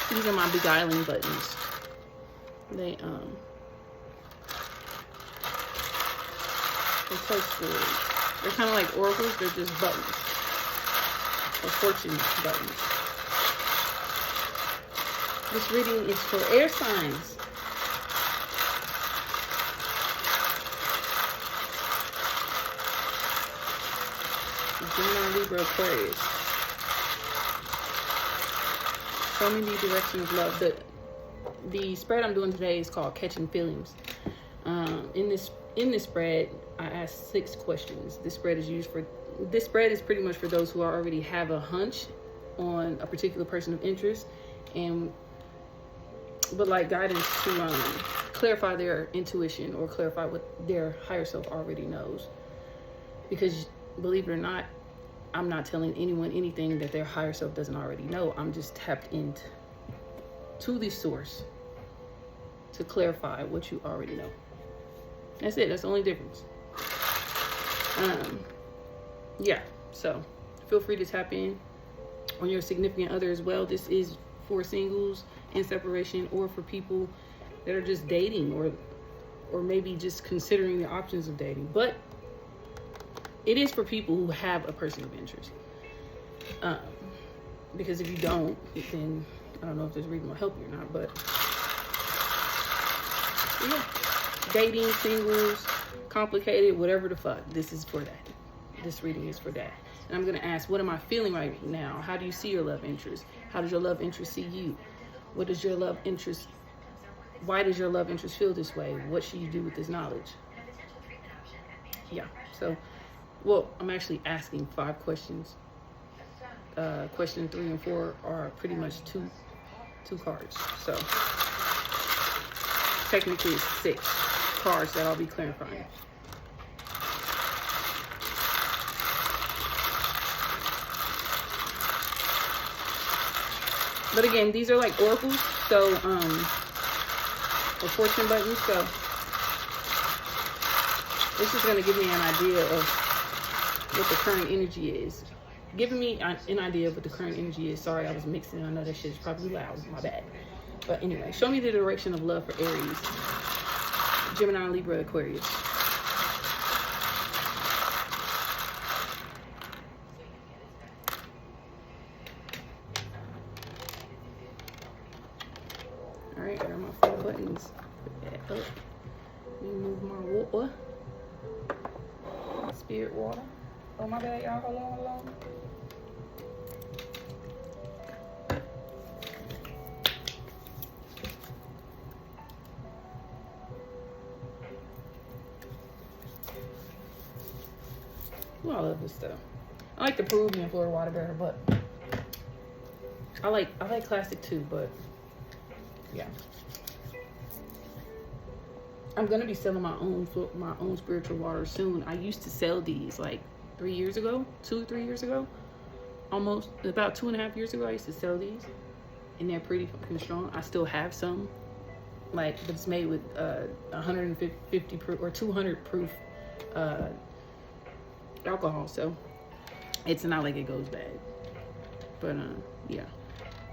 These are my beguiling buttons. They're so cool. They're kind of like oracles. They're just buttons, or fortune buttons. This reading is for air signs. Gemini, Libra, Aquarius. Show me the direction of love. The spread I'm doing today is called Catching Feelings. In this spread, I asked 6 questions. This spread is pretty much for those who already have a hunch on a particular person of interest, but like guidance to clarify their intuition or clarify what their higher self already knows. Because believe it or not, I'm not telling anyone anything that their higher self doesn't already know. I'm just tapped into the source to clarify what you already know. That's it. That's the only difference. Yeah, so feel free to tap in on your significant other as well. This is for singles in separation, or for people that are just dating, or maybe just considering the options of dating. But it is for people who have a person of interest. Because if you don't, then I don't know if this reading will help you or not, but yeah. Dating, singles, complicated, whatever the fuck. This is for that. This reading is for that. And I'm going to ask, what am I feeling right now? How do you see your love interest? How does your love interest see you? What does your love interest, why does your love interest feel this way? What should you do with this knowledge? Yeah, so, well, I'm actually asking 5 questions. Question 3 and 4 are pretty much two cards. So, technically it's 6 cards that I'll be clarifying. But again, these are like oracles, so or fortune buttons. So this is going to give me an idea of what the current energy is. Giving me an idea of what the current energy is. Sorry, I was mixing. I know that shit is probably loud. My bad. But anyway, show me the direction of love for Aries, Gemini, Libra, Aquarius. All right, there are my 4 buttons. Put that up. Let me move my water. My spirit water. Oh, my bad, y'all. Hold on. Ooh, I love this stuff. I like the Peruvian Florida water better, but I like classic too, but yeah. I'm gonna be selling my own spiritual water soon. I used to sell these like 3 years ago, 2 or 3 years ago, almost about 2.5 years ago. I used to sell these, and they're pretty fucking strong. I still have some, but it's made with 150 proof or 200 proof alcohol, so it's not like it goes bad. But yeah.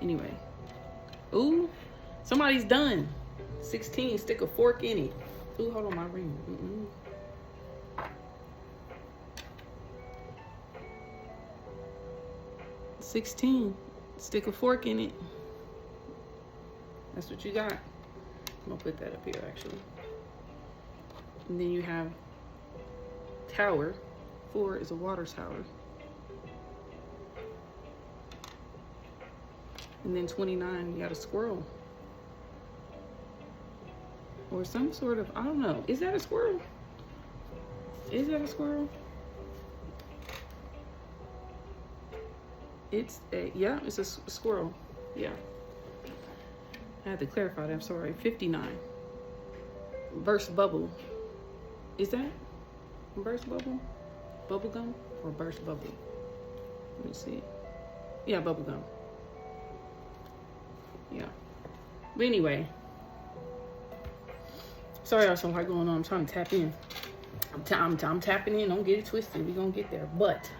Anyway, ooh, somebody's done. 16, stick a fork in it. Ooh, hold on, my ring. 16, stick a fork in it. That's what you got. I'm gonna put that up here actually. And then you have tower. 4 is a water tower. And then 29, you got a squirrel. Or some sort of, I don't know. Is that a squirrel? Is that a squirrel? It's a squirrel. Yeah. I had to clarify that, I'm sorry. 59. Burst bubble. Is that burst bubble? Bubble gum or burst bubble? Let me see. Yeah, bubble gum. Yeah. But anyway. Sorry, I have so much going on. I'm trying to tap in. I'm tapping in. Don't get it twisted. We're going to get there. But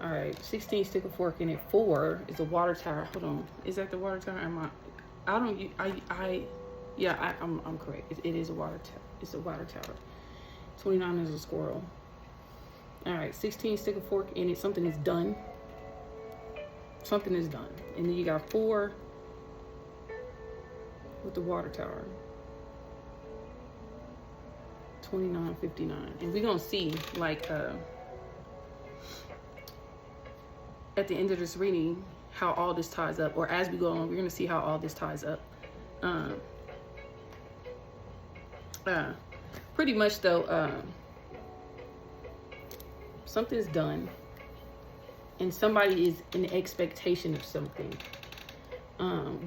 All right, 16, stick a fork in it. 4 is a water tower. Hold on, is that the water tower? I'm correct. It is a water tower. It's a water tower. 29 is a squirrel. All right, 16, stick a fork in it. Something is done. Something is done. And then you got 4 with the water tower. 29, 59. And we're going to see, like, at the end of this reading, how all this ties up. Or as we go on, we're going to see how all this ties up. Pretty much, though, something's done. And somebody is in expectation of something.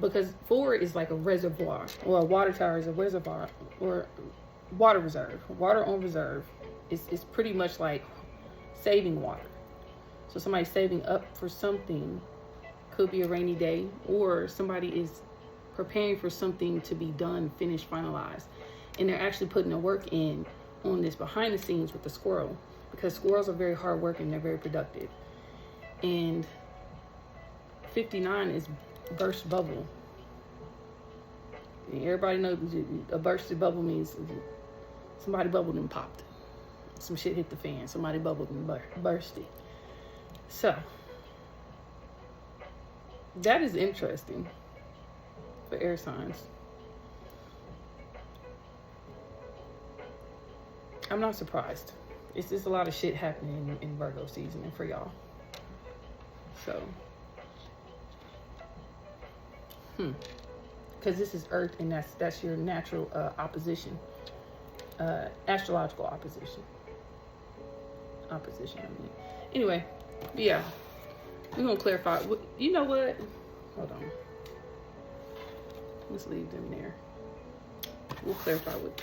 Because 4 is like a reservoir, or a water tower is a reservoir, or water reserve. Water on reserve is pretty much like saving water. So somebody's saving up for something. Could be a rainy day, or somebody is preparing for something to be done, finished, finalized. And they're actually putting the work in on this behind the scenes with the squirrel, because squirrels are very hard working, they're very productive. And 59 is burst bubble. And everybody knows a bursted bubble means somebody bubbled and popped. Some shit hit the fan. Somebody bubbled and bursted. So, that is interesting for air signs. I'm not surprised. It's just a lot of shit happening in Virgo season and for y'all. So, because this is Earth, and that's your natural opposition, astrological opposition. I mean, anyway, yeah, we're gonna clarify. You know what? Hold on. Let's leave them there. We'll clarify what.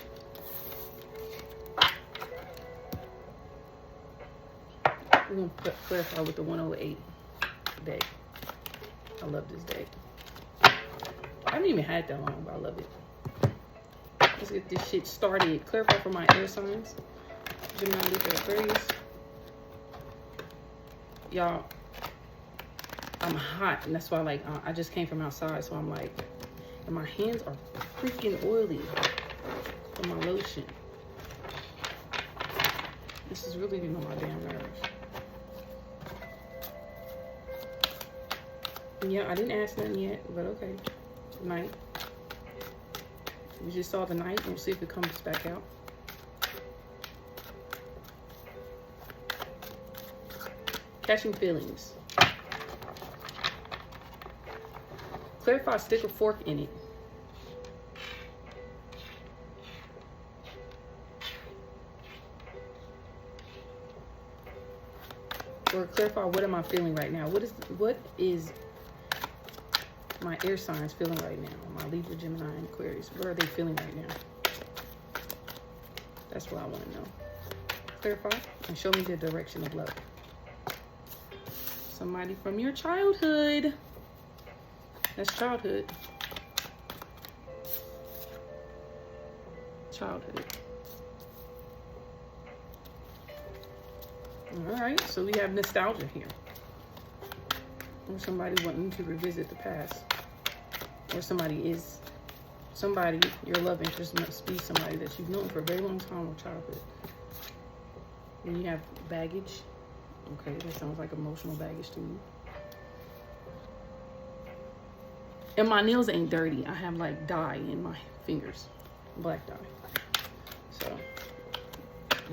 We're gonna clarify with the 108 deck. I love this deck. I haven't even had that long, but I love it. Let's get this shit started. Clarify for my air signs. Gemini, Libra, Aquarius. Y'all, I'm hot, and that's why, like, I just came from outside, so I'm like, and my hands are freaking oily from my lotion. This is really getting on my damn nerves. Yeah, I didn't ask nothing yet, but okay. Night. We just saw the night. We'll see if it comes back out. Catching feelings. Clarify, stick a fork in it. Or clarify, what am I feeling right now? What is my air signs feeling right now? My Libra, Gemini, and Aquarius. What are they feeling right now? That's what I want to know. Clarify and show me the direction of love. Somebody from your childhood. That's childhood. Childhood. All right, so we have nostalgia here. Or somebody wanting to revisit the past. Or somebody, your love interest must be somebody that you've known for a very long time or childhood. Then you have baggage. Okay, that sounds like emotional baggage to me. And my nails ain't dirty. I have like dye in my fingers. Black dye. So,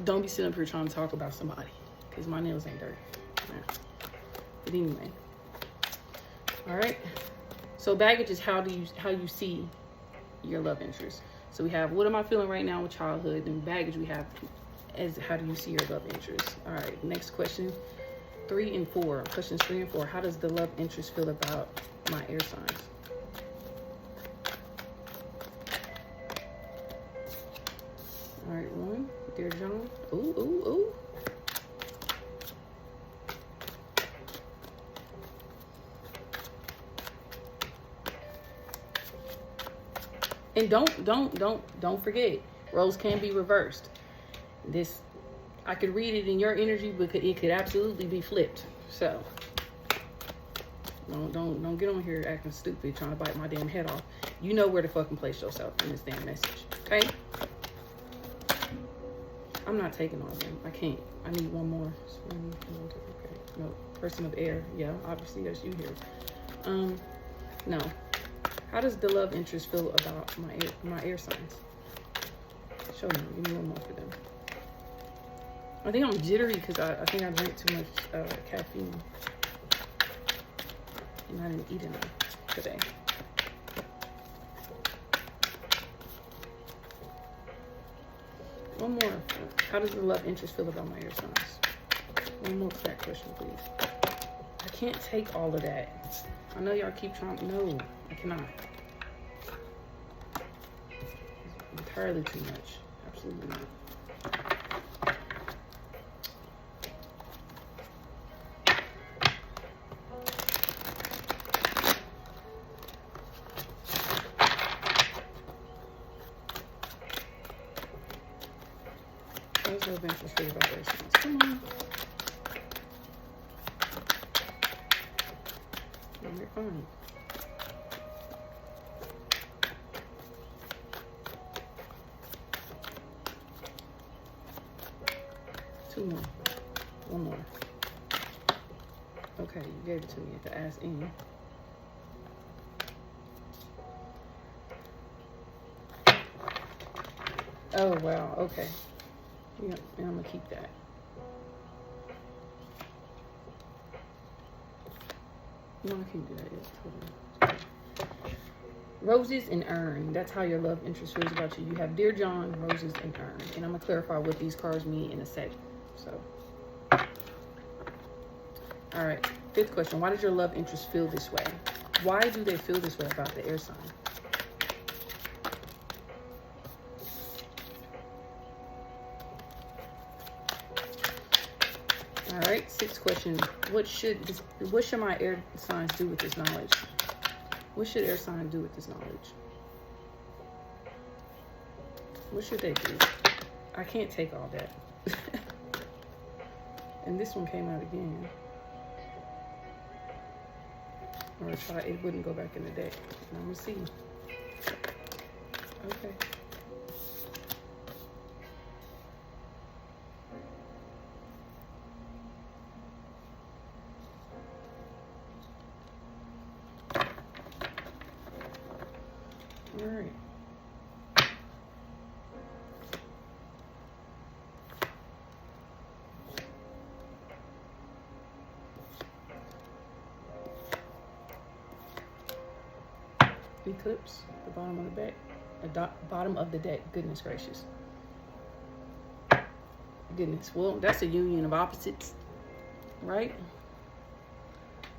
don't be sitting up here trying to talk about somebody. Because my nails ain't dirty. Yeah. But anyway. Alright. So baggage is how you see your love interest. So we have, what am I feeling right now with childhood? And baggage we have as how do you see your love interest? Alright, next question. 3 and 4. Questions 3 and 4. How does the love interest feel about my air signs? Alright, 1. Dear John. Ooh, ooh, ooh. And don't forget, roles can be reversed. This, I could read it in your energy, but it could absolutely be flipped. So don't get on here acting stupid trying to bite my damn head off. You know where to fucking place yourself in this damn message, okay? I'm not taking all of them. I can't. I need one more. Okay. No. Person of air. Yeah, obviously that's you here. No. How does the love interest feel about my air signs? Show me. Give me one more for them. I think I'm jittery because I think I drank too much caffeine. And I didn't eat enough today. One more. How does the love interest feel about my air signs? One more crack question, please. I can't take all of that. I know y'all keep trying. No, I cannot. It's entirely too much. Absolutely not. Those love interest feel about air signs. Come on. You're fine. Two more. One more. Okay, you gave it to me at the ass end. Oh, wow. Okay. Yeah, and I'm going to keep that. No, I can't do that. Roses and urn. That's how your love interest feels about you. You have Dear John, roses, and urn. And I'm going to clarify what these cards mean in a sec. So, all right. Fifth question. Why does your love interest feel this way? Why do they feel this way about the air sign? All right, sixth question. What should my air signs do with this knowledge? What should air signs do with this knowledge? What should they do? I can't take all that. And this one came out again. Or it wouldn't go back in the deck. I'm gonna see. Okay. All right. Eclipse, the bottom of the deck. The bottom of the deck. Goodness gracious. Goodness. Well, that's a union of opposites, right?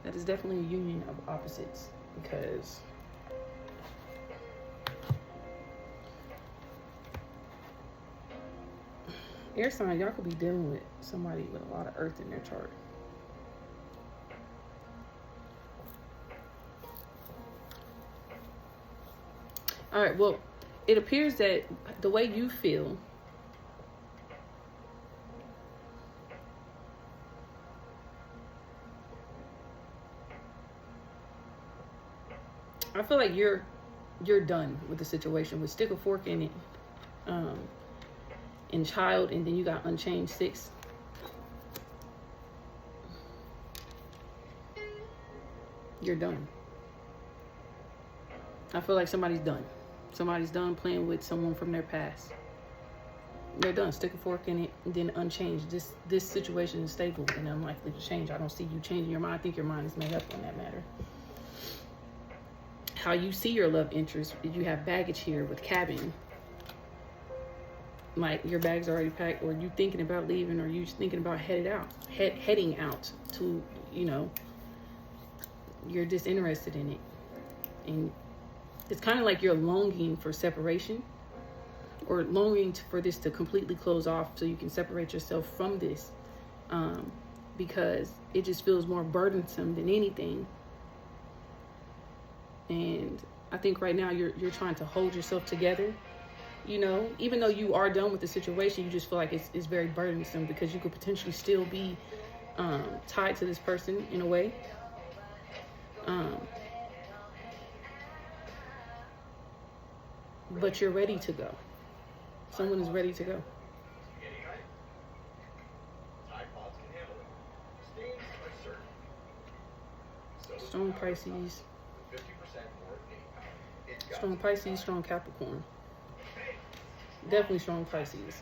That is definitely a union of opposites because air sign, y'all could be dealing with somebody with a lot of earth in their chart. All right, well, it appears that the way you feel I feel like you're done with the situation with stick a fork in it. In child, and then you got Unchained 6. You're done. I feel like somebody's done. Somebody's done playing with someone from their past. They're done. Stick a fork in it, and then Unchanged. This situation is stable and unlikely to change. I don't see you changing your mind. I think your mind is made up on that matter. How you see your love interest, you have baggage here with cabin. Like your bag's already packed, or you thinking about leaving, or you thinking about heading out to, you know, you're disinterested in it. And it's kind of like you're longing for separation, or longing for this to completely close off so you can separate yourself from this, because it just feels more burdensome than anything. And I think right now you're trying to hold yourself together, you know, even though you are done with the situation, you just feel like it's very burdensome because you could potentially still be tied to this person in a way. But you're ready to go. Someone is ready to go. Strong Pisces. Strong Pisces, strong Capricorn. Definitely strong Pisces.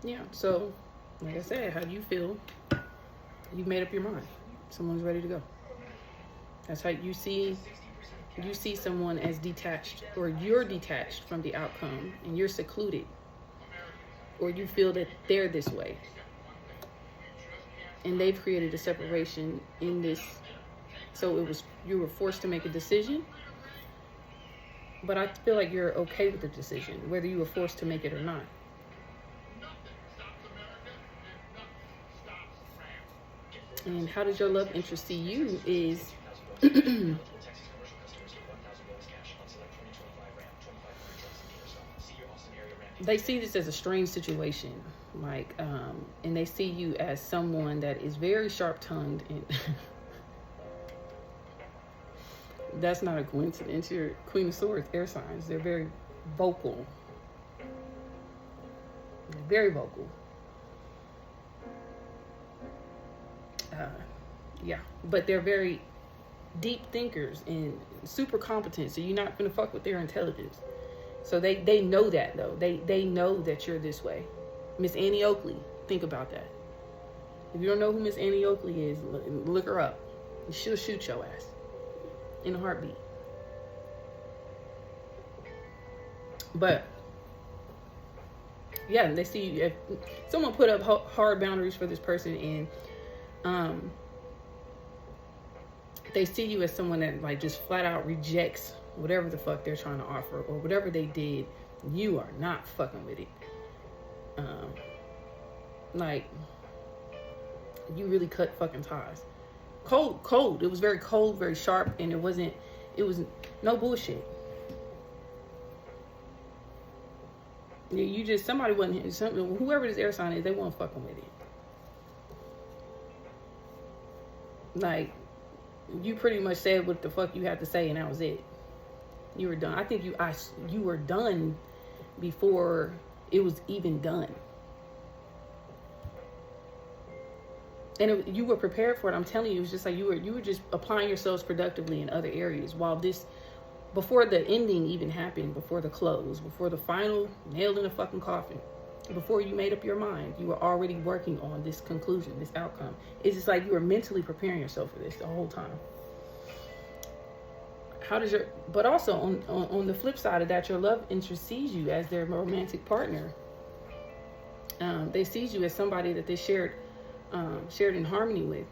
Yeah, so like I said, how do you feel? You've made up your mind. Someone's ready to go. That's how you see someone as detached, or you're detached from the outcome and you're secluded, or you feel that they're this way and they've created a separation in this. So you were forced to make a decision, but I feel like you're okay with the decision, whether you were forced to make it or not. And how does your love interest see you is they see this as a strange situation, like, and they see you as someone that is very sharp-tongued, and that's not a coincidence. You're Queen of Swords, air signs. They're very vocal. They're very vocal. Yeah, but they're very deep thinkers and super competent, so you're not gonna fuck with their intelligence. So they know that, though. They know that you're this way. Miss Annie Oakley, think about that. If you don't know who Miss Annie Oakley is, look her up. She'll shoot your ass in a heartbeat. But yeah, they see you. If someone put up hard boundaries for this person, and they see you as someone that like just flat out rejects whatever the fuck they're trying to offer, or whatever they did, you are not fucking with it. Like, you really cut fucking ties. Cold. It was very cold, very sharp, and it was no bullshit. You just, somebody wasn't, whoever this air sign is, they weren't fucking with it. Like, you pretty much said what the fuck you had to say, and that was it. You were done. I think you were done before it was even done. And you were prepared for it. I'm telling you, it was just like you were just applying yourselves productively in other areas, while before the ending even happened, before the close, before the final nail in the fucking coffin, before you made up your mind, you were already working on this conclusion, this outcome. It's just like you were mentally preparing yourself for this the whole time. But also on the flip side of that, your love interest sees you as their romantic partner. They see you as somebody that they shared in harmony with.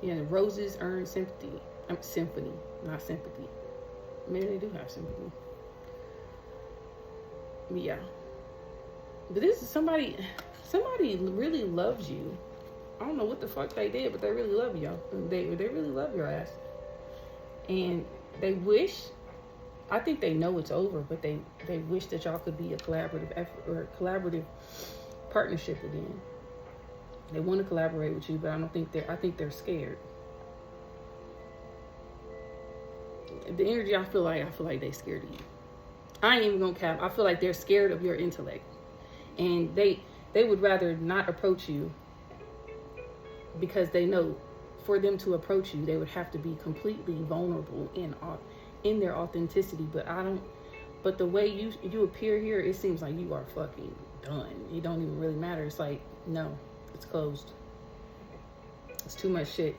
You know, roses earn sympathy. Symphony, not sympathy. Maybe they do have sympathy. But yeah. But this is somebody really loves you. I don't know what the fuck they did, but they really love you. They really love your ass. And they wish, I think they know it's over, but they wish that y'all could be a collaborative effort or a collaborative partnership again. They want to collaborate with you, but I think they're scared. The energy, I feel like they're scared of you. I ain't even gonna cap. I feel like they're scared of your intellect, and they would rather not approach you, because they know for them to approach you, they would have to be completely vulnerable in their authenticity. But the way you appear here, it seems like you are fucking done. It don't even really matter. It's like, no, it's closed. It's too much shit.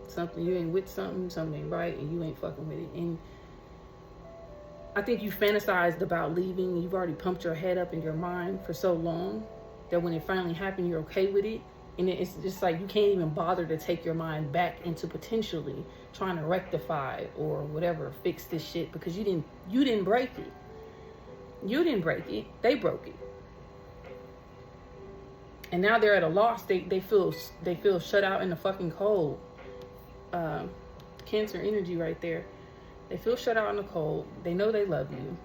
Something, you ain't with something ain't right, and you ain't fucking with it. And I think you fantasized about leaving. You've already pumped your head up in your mind for so long that when it finally happened, you're okay with it. And it's just like you can't even bother to take your mind back into potentially trying to rectify or whatever, fix this shit, because you didn't break it. You didn't break it. They broke it. And now they're at a loss. They feel shut out in the fucking cold. Cancer energy right there. They feel shut out in the cold. They know they love you.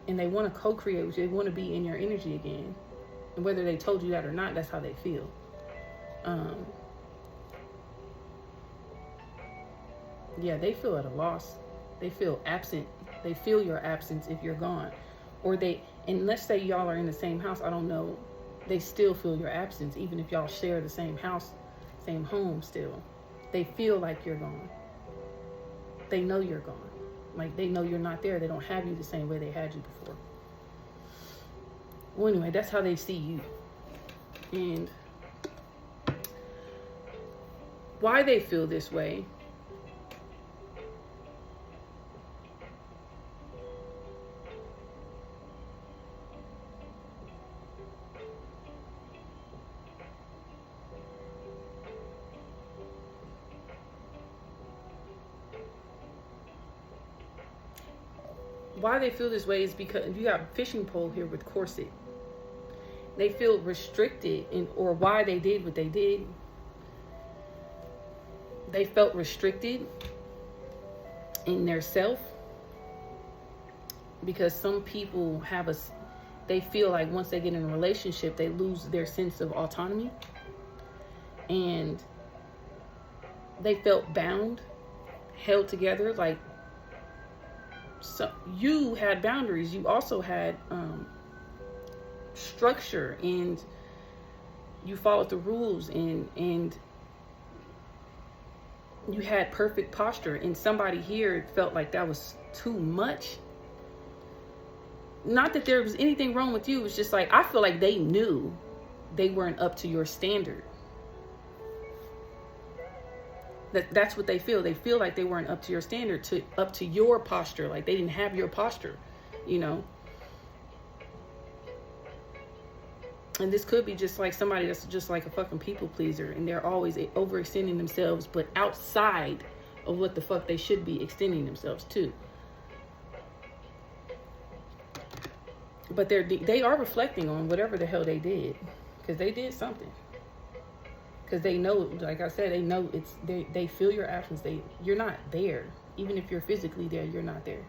And they want to co-create with you. They want to be in your energy again. And whether they told you that or not, that's how they feel. Yeah, they feel at a loss. They feel absent. They feel your absence if you're gone. Or and let's say y'all are in the same house, I don't know, they still feel your absence, even if y'all share the same house, same home still. They feel like you're gone. They know you're gone. Like, they know you're not there. They don't have you the same way they had you before. Well, anyway, that's how they see you. And why they feel this way, is because you got a fishing pole here with corset. They feel restricted, or why they did what they did. They felt restricted in their self, because some people they feel like once they get in a relationship, they lose their sense of autonomy, and they felt bound, held together. Like, so you had boundaries. You also had structure, and you followed the rules, and you had perfect posture. And somebody here felt like that was too much. Not that there was anything wrong with you. It was just like, I feel like they knew they weren't up to your standard. That's what they feel. They feel like they weren't up to your standard, up to your posture. Like, they didn't have your posture, you know. And this could be just like somebody that's just like a fucking people pleaser, and they're always overextending themselves, but outside of what the fuck they should be extending themselves to. But they are reflecting on whatever the hell they did, because they did something. Because they know, like I said, they know they feel your absence. You're not there. Even if you're physically there, you're not there.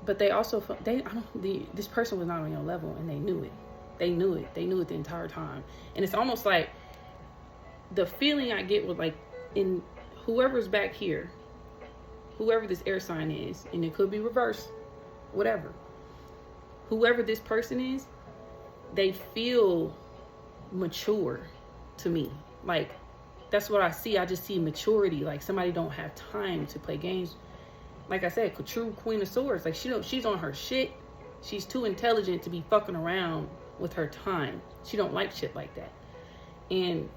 But they also, this person was not on your level, and they knew it. They knew it. They knew it the entire time. And it's almost like the feeling I get with, like, in whoever's back here, whoever this air sign is, and it could be reversed, whatever. Whoever this person is, they feel mature to me. Like, that's what I see. I just see maturity. Like, somebody don't have time to play games. Like I said, true Queen of Swords. Like, she's on her shit. She's too intelligent to be fucking around with her time. She don't like shit like that. And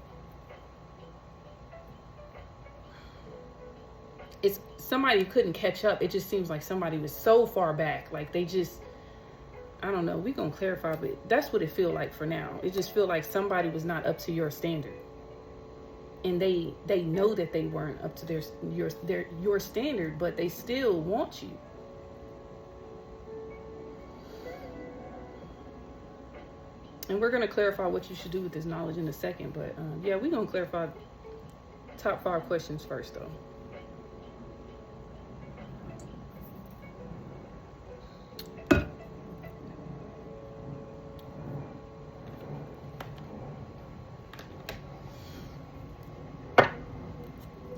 it's somebody who couldn't catch up. It just seems like somebody was so far back. Like, they just, I don't know. We're going to clarify, but that's what it feel like for now. It just feel like somebody was not up to your standard. And they know that they weren't up to your standard, but they still want you. And we're going to clarify what you should do with this knowledge in a second. But yeah, we're going to clarify top 5 questions first, though.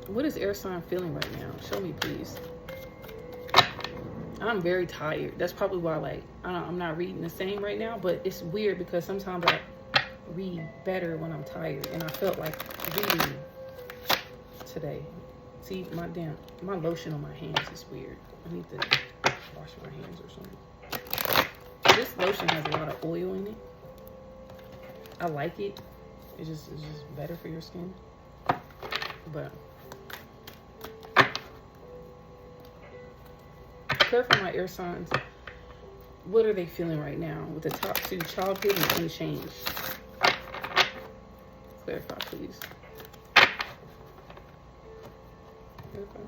What is air sign feeling right now? Show me, please. I'm very tired. That's probably why, like, I'm not reading the same right now, but it's weird because sometimes I read better when I'm tired, and I felt like reading today. See, my lotion on my hands is weird. I need to wash my hands or something. This lotion has a lot of oil in it. I like it. It's just better for your skin. But clarify my air signs. What are they feeling right now with the top 2, childhood and unchanged? Clarify, please. Clarify.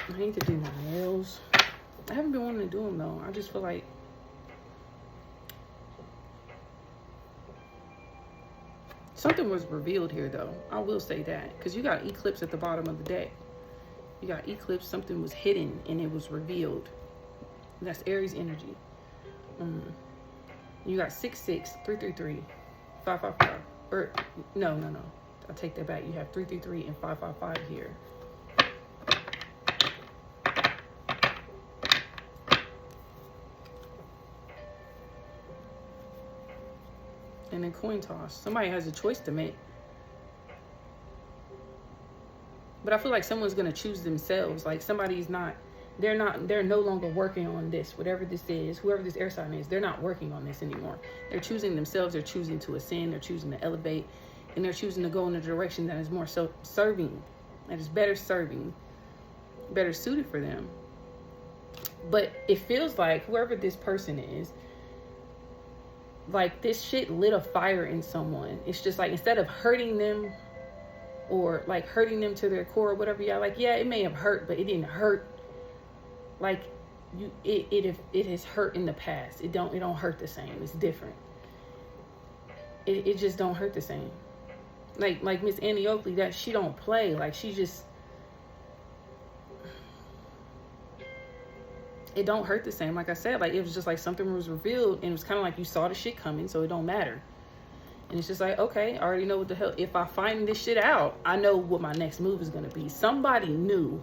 I need to do my nails. I haven't been wanting to do them though. I just feel like Something was revealed here, though. I will say that. Because you got eclipse at the bottom of the deck. You got eclipse. Something was hidden and it was revealed. That's Aries energy. You got 66, 333, 555. Or, no. I'll take that back. You have 333 and 555 here. And then coin toss. Somebody has a choice to make. But I feel like someone's going to choose themselves. Like somebody's not, they're no longer working on this. Whatever this is, whoever this air sign is, they're not working on this anymore. They're choosing themselves. They're choosing to ascend. They're choosing to elevate. And they're choosing to go in a direction that is more serving. That is better serving. Better suited for them. But it feels like whoever this person is, like this shit lit a fire in someone. It's just like, instead of hurting them or like hurting them to their core or whatever, it may have hurt, but it didn't hurt like it has hurt in the past. It don't hurt the same. It's different. It just don't hurt the same. Like Miss Annie Oakley, that she don't play. Like she just, it don't hurt the same. Like I said, like it was just like something was revealed and it was kind of like you saw the shit coming, so it don't matter. And it's just like, okay, I already know what the hell. If I find this shit out, I know what my next move is going to be. Somebody knew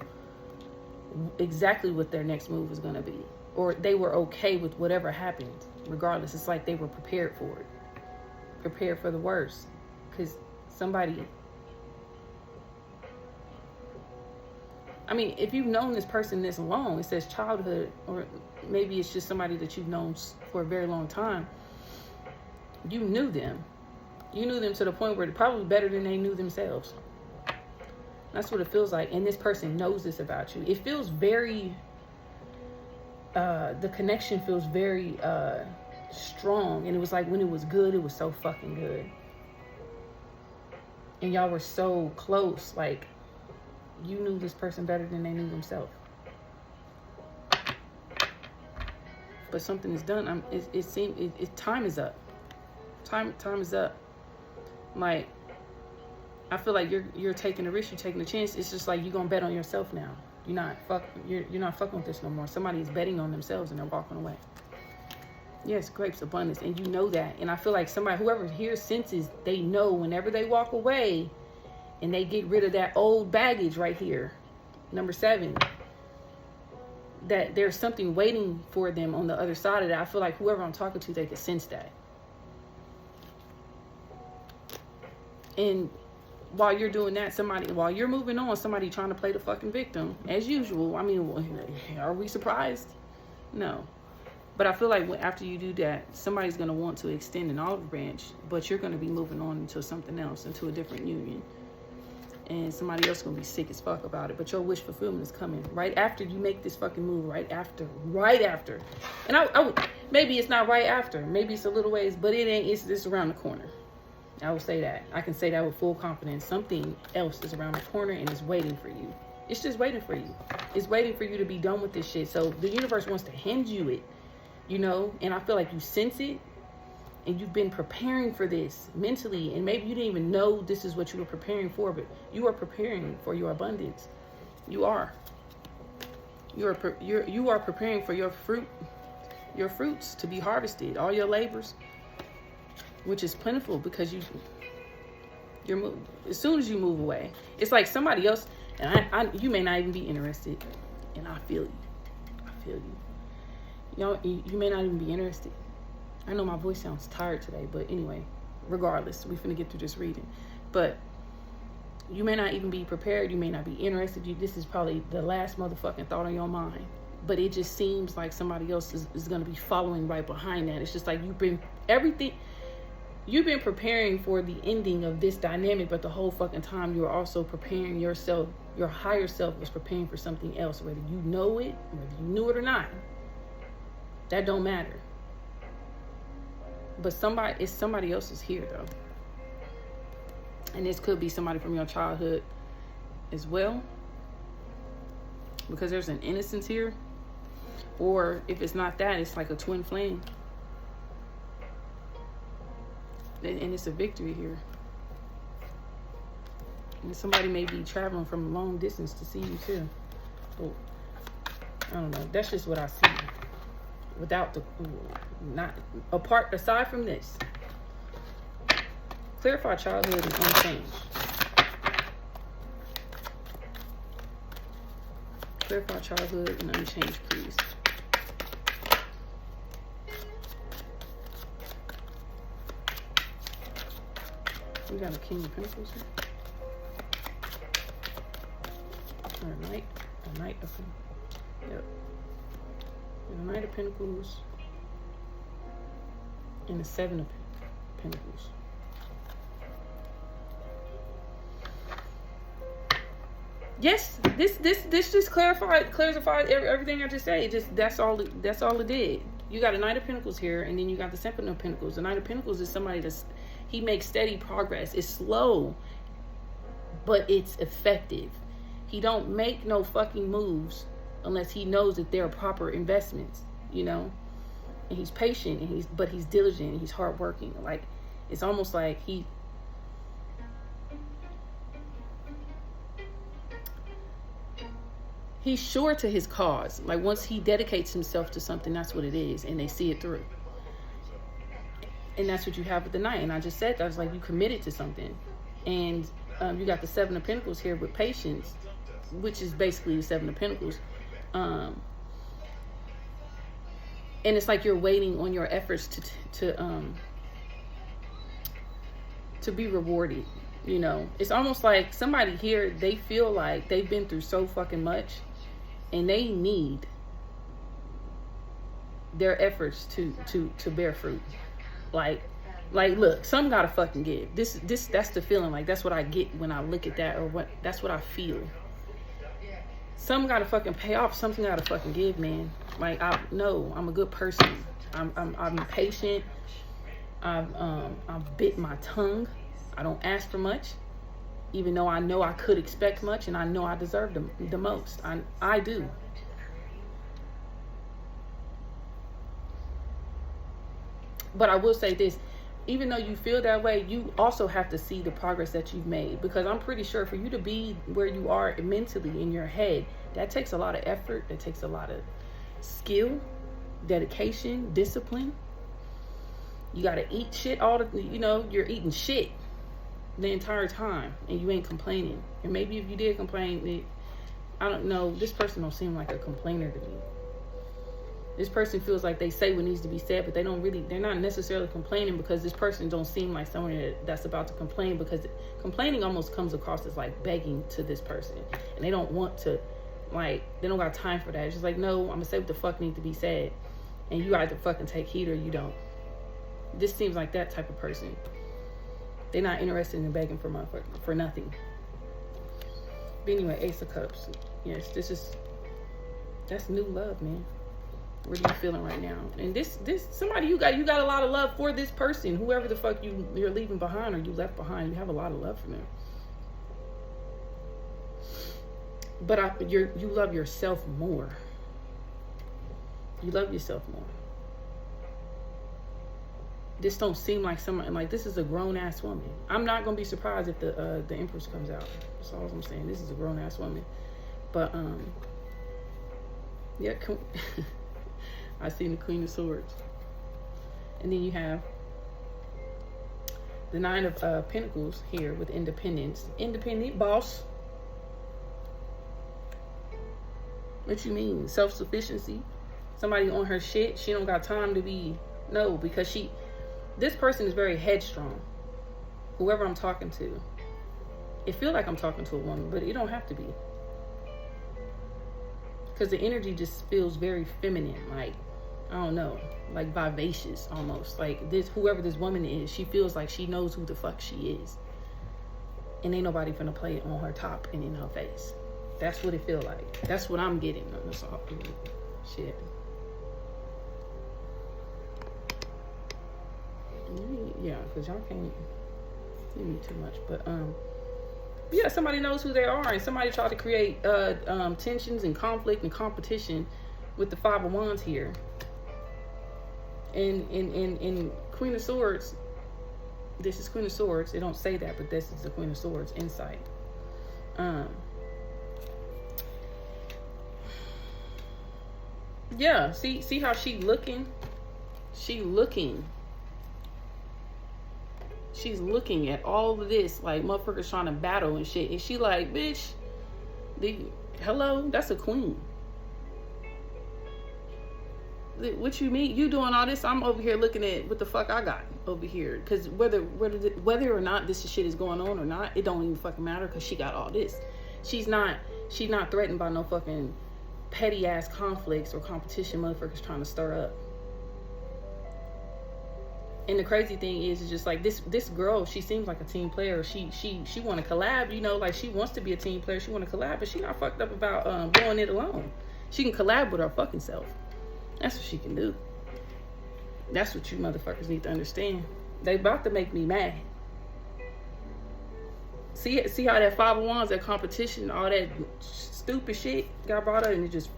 exactly what their next move was going to be. Or they were okay with whatever happened. Regardless, it's like they were prepared for it. Prepared for the worst. Because somebody... I mean, if you've known this person this long, it says childhood, or maybe it's just somebody that you've known for a very long time. You knew them. You knew them to the point where they're probably better than they knew themselves. That's what it feels like. And this person knows this about you. It feels very, the connection feels very strong. And it was like when it was good, it was so fucking good. And y'all were so close. Like, you knew this person better than they knew themselves. But something is done. It seems time is up. Time is up. Like, I feel like you're taking a risk, you're taking a chance. It's just like you're gonna bet on yourself now. You're not fucking with this no more. Somebody is betting on themselves and they're walking away. Yes, grapes, abundance, and you know that. And I feel like whoever here senses, they know whenever they walk away and they get rid of that old baggage right here, number 7, that there's something waiting for them on the other side of that. I feel like whoever I'm talking to, they can sense that. And while you're doing that, while you're moving on, somebody trying to play the fucking victim, as usual. I mean, are we surprised? No. But I feel like after you do that, somebody's going to want to extend an olive branch, but you're going to be moving on into something else, into a different union. And somebody else is going to be sick as fuck about it. But your wish fulfillment is coming right after you make this fucking move, right after. And I maybe it's not right after. Maybe it's a little ways, but it ain't. It's around the corner. I will say that. I can say that with full confidence. Something else is around the corner and it's waiting for you. It's just waiting for you. It's waiting for you to be done with this shit. So the universe wants to hand you it, you know? And I feel like you sense it and you've been preparing for this mentally. And maybe you didn't even know this is what you were preparing for, but you are preparing for your abundance. You are. You are preparing for your fruits to be harvested. All your labors, which is plentiful, because you're as soon as you move away, it's like somebody else, and you may not even be interested, and I feel you. You know, you may not even be interested. I know my voice sounds tired today, but anyway, regardless, we're finna get through this reading. But you may not even be prepared. You may not be interested. This is probably the last motherfucking thought on your mind. But it just seems like somebody else is going to be following right behind that. It's just like you've been preparing for the ending of this dynamic, but the whole fucking time you were also preparing yourself. Your higher self was preparing for something else, whether you know it, whether you knew it or not. That don't matter. But somebody else is here though. And this could be somebody from your childhood as well, because there's an innocence here. Or if it's not that, it's like a twin flame. And it's a victory here. And somebody may be traveling from a long distance to see you too. But I don't know. That's just what I see. Without the, not apart, aside from this, clarify childhood is unchanged. Clarify childhood and unchanged, please. We got a King of Pentacles here. Or a Knight of Pentacles. Yep. And a Knight of Pentacles. And a Seven of Pentacles. Yes, this just clarified everything I just said. It just that's all it did. You got a Knight of Pentacles here, and then you got the Seven of Pentacles. The Knight of Pentacles is somebody he makes steady progress. It's slow, but it's effective. He don't make no fucking moves unless he knows that they're proper investments, you know. And he's patient, and he's diligent, and he's hardworking. Like, it's almost like he's sure to his cause. Like, once he dedicates himself to something, that's what it is, and they see it through. And that's what you have with the Knight. And I just said that. I was like, you committed to something. And you got the Seven of Pentacles here with patience, which is basically the Seven of Pentacles. And it's like you're waiting on your efforts to be rewarded. You know, it's almost like somebody here, they feel like they've been through so fucking much, and they need their efforts to bear fruit. Like look, some gotta fucking give. That's the feeling. Like, that's what I get when I look at that, or that's what I feel. Some gotta fucking pay off. Something gotta fucking give, man. Like, I'm a good person. I'm patient. I've bit my tongue. I don't ask for much, even though I know I could expect much, and I know I deserve the most. I do. But I will say this, even though you feel that way, you also have to see the progress that you've made, because I'm pretty sure for you to be where you are mentally in your head, that takes a lot of effort. That takes a lot of skill, dedication, discipline. You got to eat shit you're eating shit the entire time, and you ain't complaining. And maybe if you did complain, I don't know, this person don't seem like a complainer to me. This person feels like they say what needs to be said, but they're not necessarily complaining, because this person don't seem like someone that's about to complain, because complaining almost comes across as like begging to this person, and they don't want to, like, they don't got time for that. It's just like, no, I'm gonna say what the fuck needs to be said, and you either fucking take heed or you don't. This seems like that type of person. They're not interested in begging for nothing. But anyway, Ace of Cups. Yes, that's new love, man. What are you feeling right now? And this somebody, you got a lot of love for this person, whoever the fuck you're leaving behind, or you left behind. You have a lot of love for them. But you love yourself more. You love yourself more. This don't seem like someone, like, this is a grown ass woman. I'm not gonna be surprised if the Empress comes out. That's all I'm saying. This is a grown ass woman. But yeah. I seen the Queen of Swords. And then you have the Nine of Pentacles here with independence. Independent boss. What you mean? Self-sufficiency? Somebody on her shit. She don't got time to be... No, because this person is very headstrong. Whoever I'm talking to. It feels like I'm talking to a woman, but it don't have to be. Because the energy just feels very feminine. Like, I don't know, like vivacious almost. Like, whoever this woman is, she feels like she knows who the fuck she is. And ain't nobody finna play it on her top and in her face. That's what it feel like. That's what I'm getting. That's all. Shit. Yeah, because y'all can't give me too much. But yeah, somebody knows who they are, and somebody tried to create tensions and conflict and competition with the Five of Wands here. And Queen of Swords, this is Queen of Swords. They don't say that, but this is the Queen of Swords insight. Yeah, see how she looking? She's looking at all of this, like motherfuckers trying to battle and shit. And she like, bitch, hello, that's a queen. What you mean? You doing all this? I'm over here looking at what the fuck I got over here. Because whether or not this shit is going on or not, it don't even fucking matter, because she got all this. She's not threatened by no fucking petty ass conflicts or competition motherfuckers trying to stir up. And the crazy thing is just like this girl, she seems like a team player. She want to collab, you know, like she wants to be a team player. She want to collab, but she not fucked up about going it alone. She can collab with her fucking self. That's what she can do. That's what you motherfuckers need to understand. They about to make me mad. See how that 5 of Wands, that competition, all that stupid shit got brought up, and it just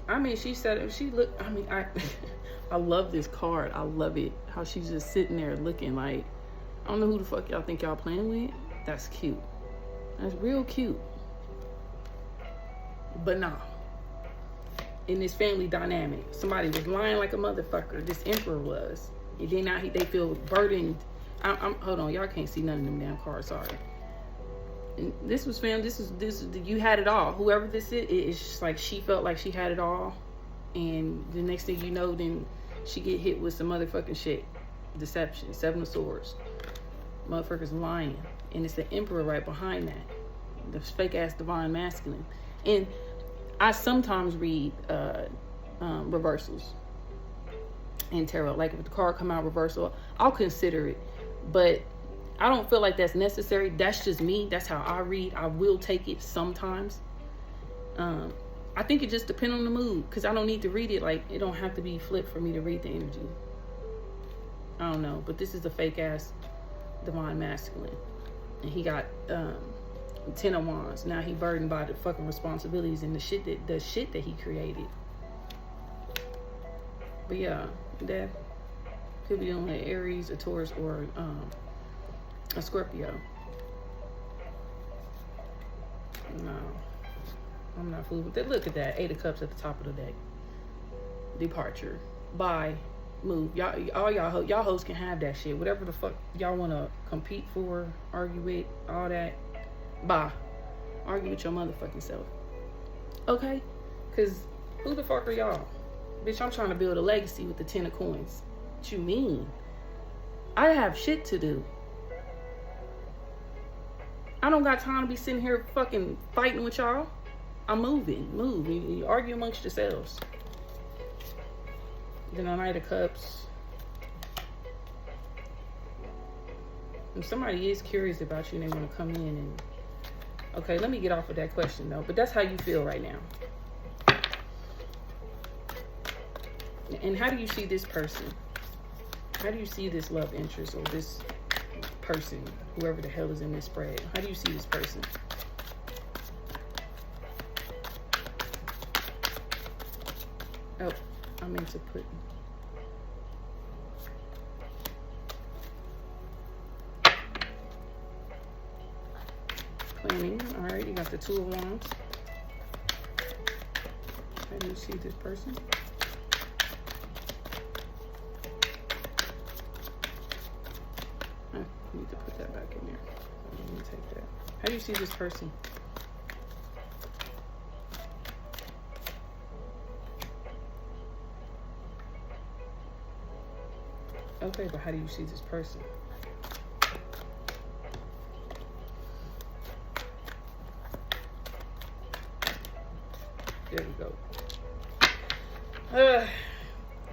I mean, she said, she looked, I mean, I love this card. I love it. How she's just sitting there looking like, I don't know who the fuck y'all think y'all playing with. That's cute. That's real cute. But nah. In this family dynamic, somebody was lying like a motherfucker. This emperor was. And then now they feel burdened. Hold on, y'all can't see none of them damn cards, sorry. And this was fam, this is you had it all. Whoever this is, it's just like she felt like she had it all. And the next thing you know, then she get hit with some motherfucking shit. Deception, 7 of Swords. Motherfuckers lying. And it's the emperor right behind that. The fake ass divine masculine. And I sometimes read reversals in tarot. Like if the card come out reversal, I'll consider it. But I don't feel like that's necessary. That's just me. That's how I read. I will take it sometimes. I think it just depends on the mood, because I don't need to read it. Like, it don't have to be flipped for me to read the energy. I don't know. But this is a fake ass divine masculine. And he got 10 of Wands. Now he burdened by the fucking responsibilities and the shit that he created. But yeah, that could be on an Aries, a Taurus, or a Scorpio. No, I'm not fooling with that. Look at that, 8 of Cups at the top of the deck. Departure. Bye. Move. Y'all hoes can have that shit. Whatever the fuck y'all want to compete for, argue with, all that. Bye. Argue with your motherfucking self. Okay? Because who the fuck are y'all? Bitch, I'm trying to build a legacy with the 10 of Coins. What you mean? I have shit to do. I don't got time to be sitting here fucking fighting with y'all. I'm moving. Move. You argue amongst yourselves. Then a Knight of Cups. If somebody is curious about you and they want to come in and... Okay, let me get off of that question though. But that's how you feel right now. And how do you see this person? How do you see this love interest or this person, whoever the hell is in this spread? How do you see this person? Oh, I meant to put... Planning. All right, you got the 2 of Wands. How do you see this person? I need to put that back in there. Let me take that. How do you see this person? Okay, but how do you see this person? There we go.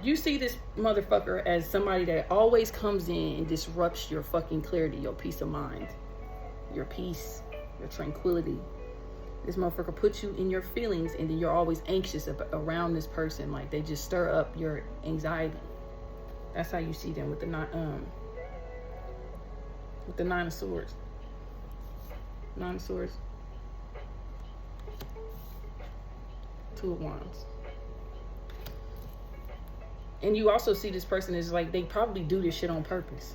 You see this motherfucker as somebody that always comes in and disrupts your fucking clarity, your peace of mind, your peace, your tranquility. This motherfucker puts you in your feelings, and then you're always anxious around this person. Like, they just stir up your anxiety. That's how you see them with the 9 of Swords. 9 of Swords. 2 of Wands. And you also see this person is like, they probably do this shit on purpose.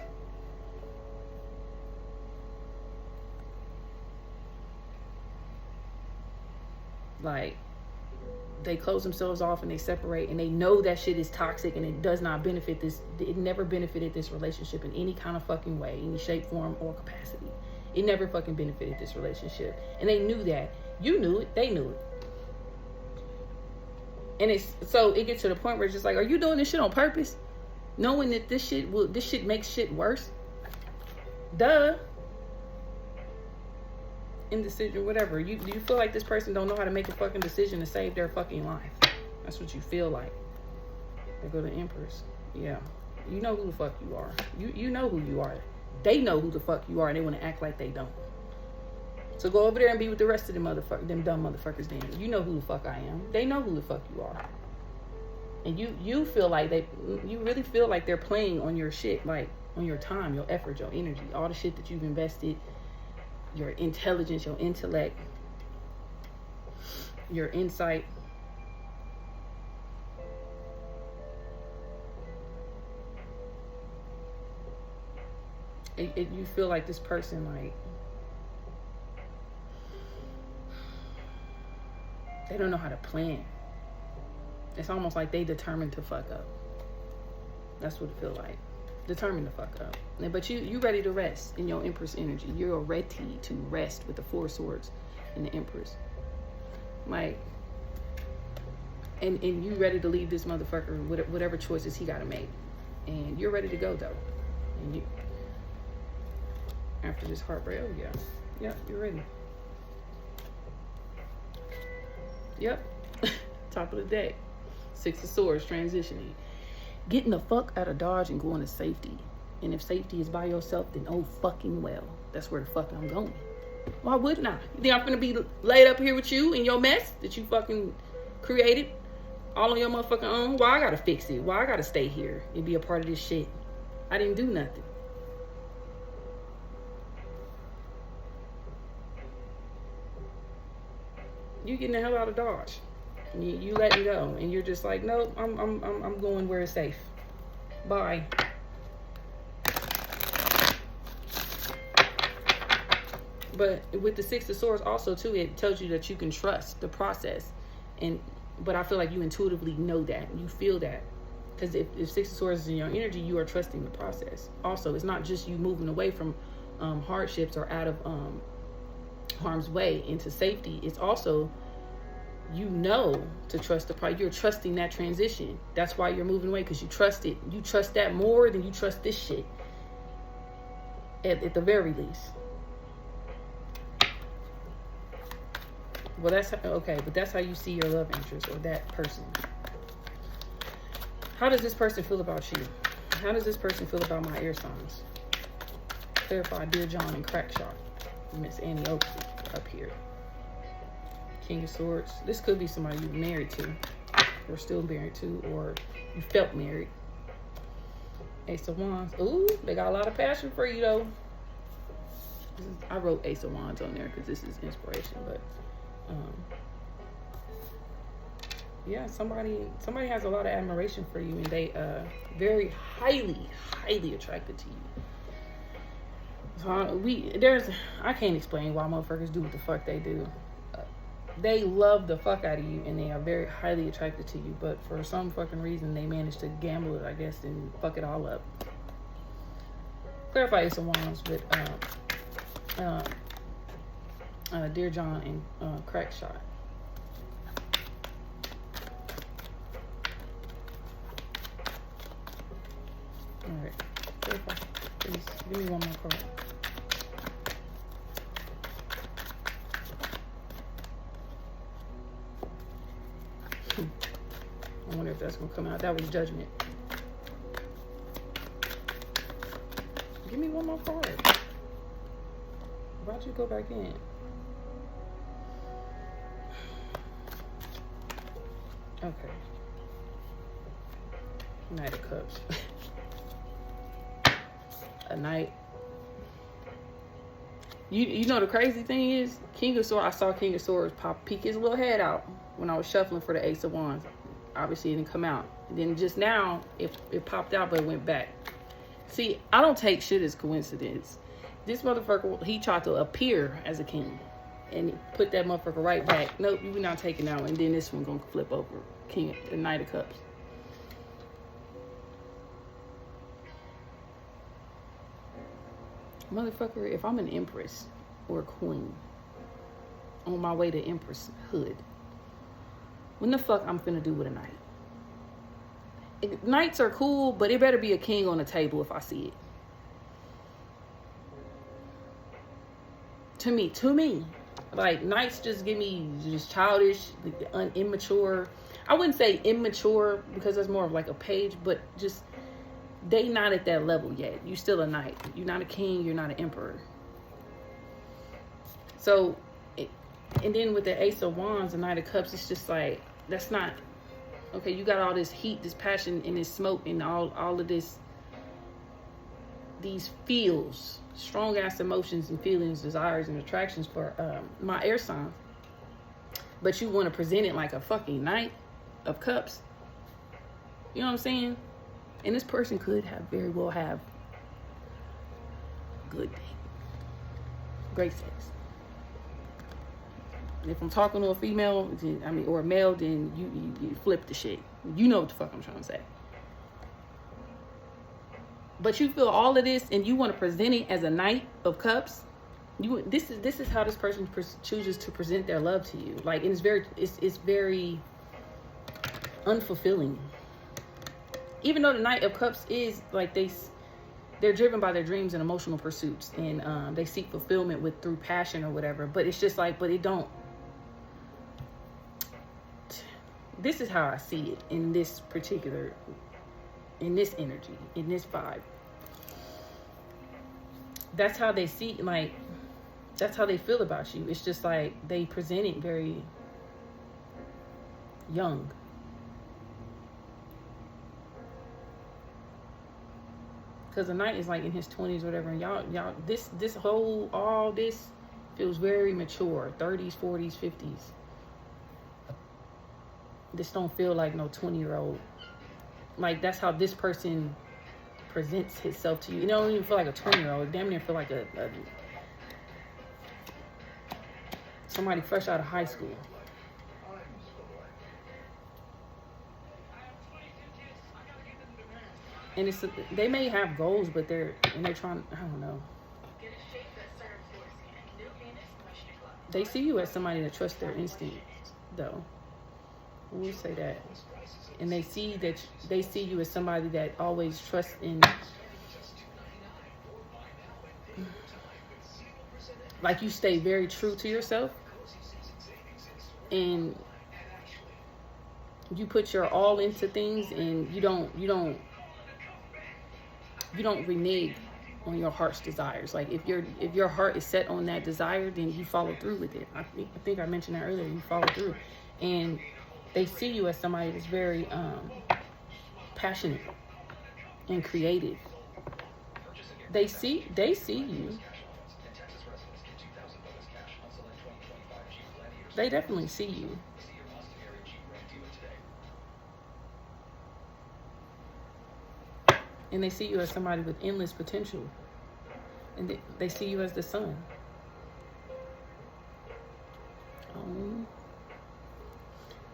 Like, they close themselves off and they separate, and they know that shit is toxic and it does not benefit this. It never benefited this relationship in any kind of fucking way, any shape, form, or capacity. It never fucking benefited this relationship. And they knew that. You knew it. They knew it. And it's so it gets to the point where it's just like, are you doing this shit on purpose? Knowing that this shit makes shit worse? Duh. Indecision, whatever. Do you feel like this person don't know how to make a fucking decision to save their fucking life? That's what you feel like. They go to Empress. Yeah. You know who the fuck you are. You know who you are. They know who the fuck you are, and they want to act like they don't. So go over there and be with the rest of them dumb motherfuckers then. You know who the fuck I am. They know who the fuck you are. And you feel like you really feel like they're playing on your shit, like on your time, your effort, your energy, all the shit that you've invested, your intelligence, your intellect, your insight. You feel like this person, like, they don't know how to plan. It's almost like they determined to fuck up. That's what it feels like. Determined to fuck up. But you ready to rest in your Empress energy. You're ready to rest with the Four Swords and the Empress. Like, and you ready to leave this motherfucker whatever choices he gotta make. And you're ready to go though. And you, after this heartbreak, oh yeah. Yep, you're ready. Yep. Top of the deck. Six of Swords transitioning. Getting the fuck out of Dodge and going to safety. And if safety is by yourself, then oh fucking well. That's where the fuck I'm going. Why wouldn't I? You think I'm gonna be laid up here with you in your mess that you fucking created all on your motherfucking own? Why I gotta fix it? Why I gotta stay here and be a part of this shit? I didn't do nothing. You getting the hell out of Dodge. You letting go, and you're just like, nope, I'm going where it's safe. Bye. But with the Six of Swords also too, it tells you that you can trust the process, but I feel like you intuitively know that, you feel that, because if Six of Swords is in your energy, you are trusting the process. Also, it's not just you moving away from hardships or out of harm's way into safety. It's also, you know, to trust the process. You're trusting that transition. That's why you're moving away, because you trust it. You trust that more than you trust this shit, at the very least. Well, that's okay, but that's how you see your love interest or that person. How does this person feel about you? How does this person feel about my air signs? Clarify, Dear John and Crack Shot. Miss Annie Oakley up here. King of Swords. This could be somebody you're married to, or still married to, or you felt married. Ace of Wands. Ooh, they got a lot of passion for you though. I wrote Ace of Wands on there because this is inspiration, but yeah, somebody has a lot of admiration for you, and they very highly attracted to you. So I can't explain why motherfuckers do what the fuck they do. They love the fuck out of you, and they are very highly attracted to you, but for some fucking reason they manage to gamble it, I guess, and fuck it all up. Clarify Ace of Wands with Dear John and Crack Shot. All right, clarify. Please give me one more card. I wonder if that's gonna come out. That was Judgment. Give me one more card. Why'd you go back in? Okay. Knight of Cups. A knight. You know the crazy thing is, King of Swords, I saw King of Swords peek his little head out when I was shuffling for the Ace of Wands. obviously it didn't come out. And then just now, it popped out, but it went back. See, I don't take shit as coincidence. This motherfucker, he tried to appear as a king. And he put that motherfucker right back. Nope, you're not taking that one. And then this one gonna flip over. King, the Knight of Cups. Motherfucker, if I'm an empress or a queen on my way to empress hood, when the fuck I'm finna do with a knight? Knights are cool, but it better be a king on the table if I see it. To me. Like, knights just give me just childish, immature. I wouldn't say immature because that's more of like a page, but just, they not at that level yet. You still a knight. You're not a king. You're not an emperor. So, and then with the Ace of Wands, the Knight of Cups, it's just like, that's not, okay, you got all this heat, this passion, and this smoke, and all of this, these feels, strong ass emotions and feelings, desires and attractions for my air sign. But you want to present it like a fucking Knight of Cups. You know what I'm saying? And this person could have very well have good day, great sex. If I'm talking to a female, then, or a male, then you flip the shit. You know what the fuck I'm trying to say. But you feel all of this, and you want to present it as a Knight of Cups. This is how this person chooses to present their love to you. Like, and it's very unfulfilling. Even though the Knight of Cups is like they're driven by their dreams and emotional pursuits, and they seek fulfillment through passion or whatever. But it's just like, but it don't. This is how I see it in this particular, in this energy, in this vibe. That's how they see, like, that's how they feel about you. It's just like they present it very young. Because the Knight is like in his 20s or whatever, and y'all, all this feels very mature. 30s, 40s, 50s. This don't feel like no 20-year-old. Like, that's how this person presents himself to you. You don't even feel like a 20-year-old. Damn near feel like somebody fresh out of high school. And they may have goals, but they're trying, I don't know. They see you as somebody that trusts their instincts, though. We'll say that. And they see you as somebody that always trusts in, like, you stay very true to yourself, and you put your all into things, and you don't renege on your heart's desires. Like, if your heart is set on that desire, then you follow through with it. I think I mentioned that earlier. You follow through, and they see you as somebody that's very passionate and creative. They see you. They definitely see you. And they see you as somebody with endless potential. And they see you as the sun.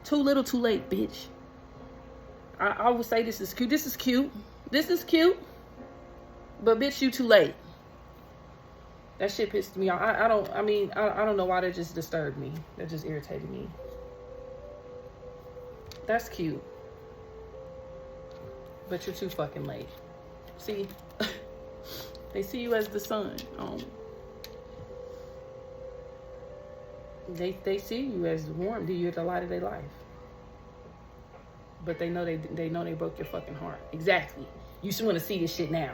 Too little, too late, bitch. I would say this is cute. This is cute. This is cute. But bitch, you too late. That shit pissed me off. I don't know why that just disturbed me. That just irritated me. That's cute. But you're too fucking late. See? They see you as the sun. They see you as warm. You're the light of their life. But they know they broke your fucking heart. Exactly. You just want to see this shit now.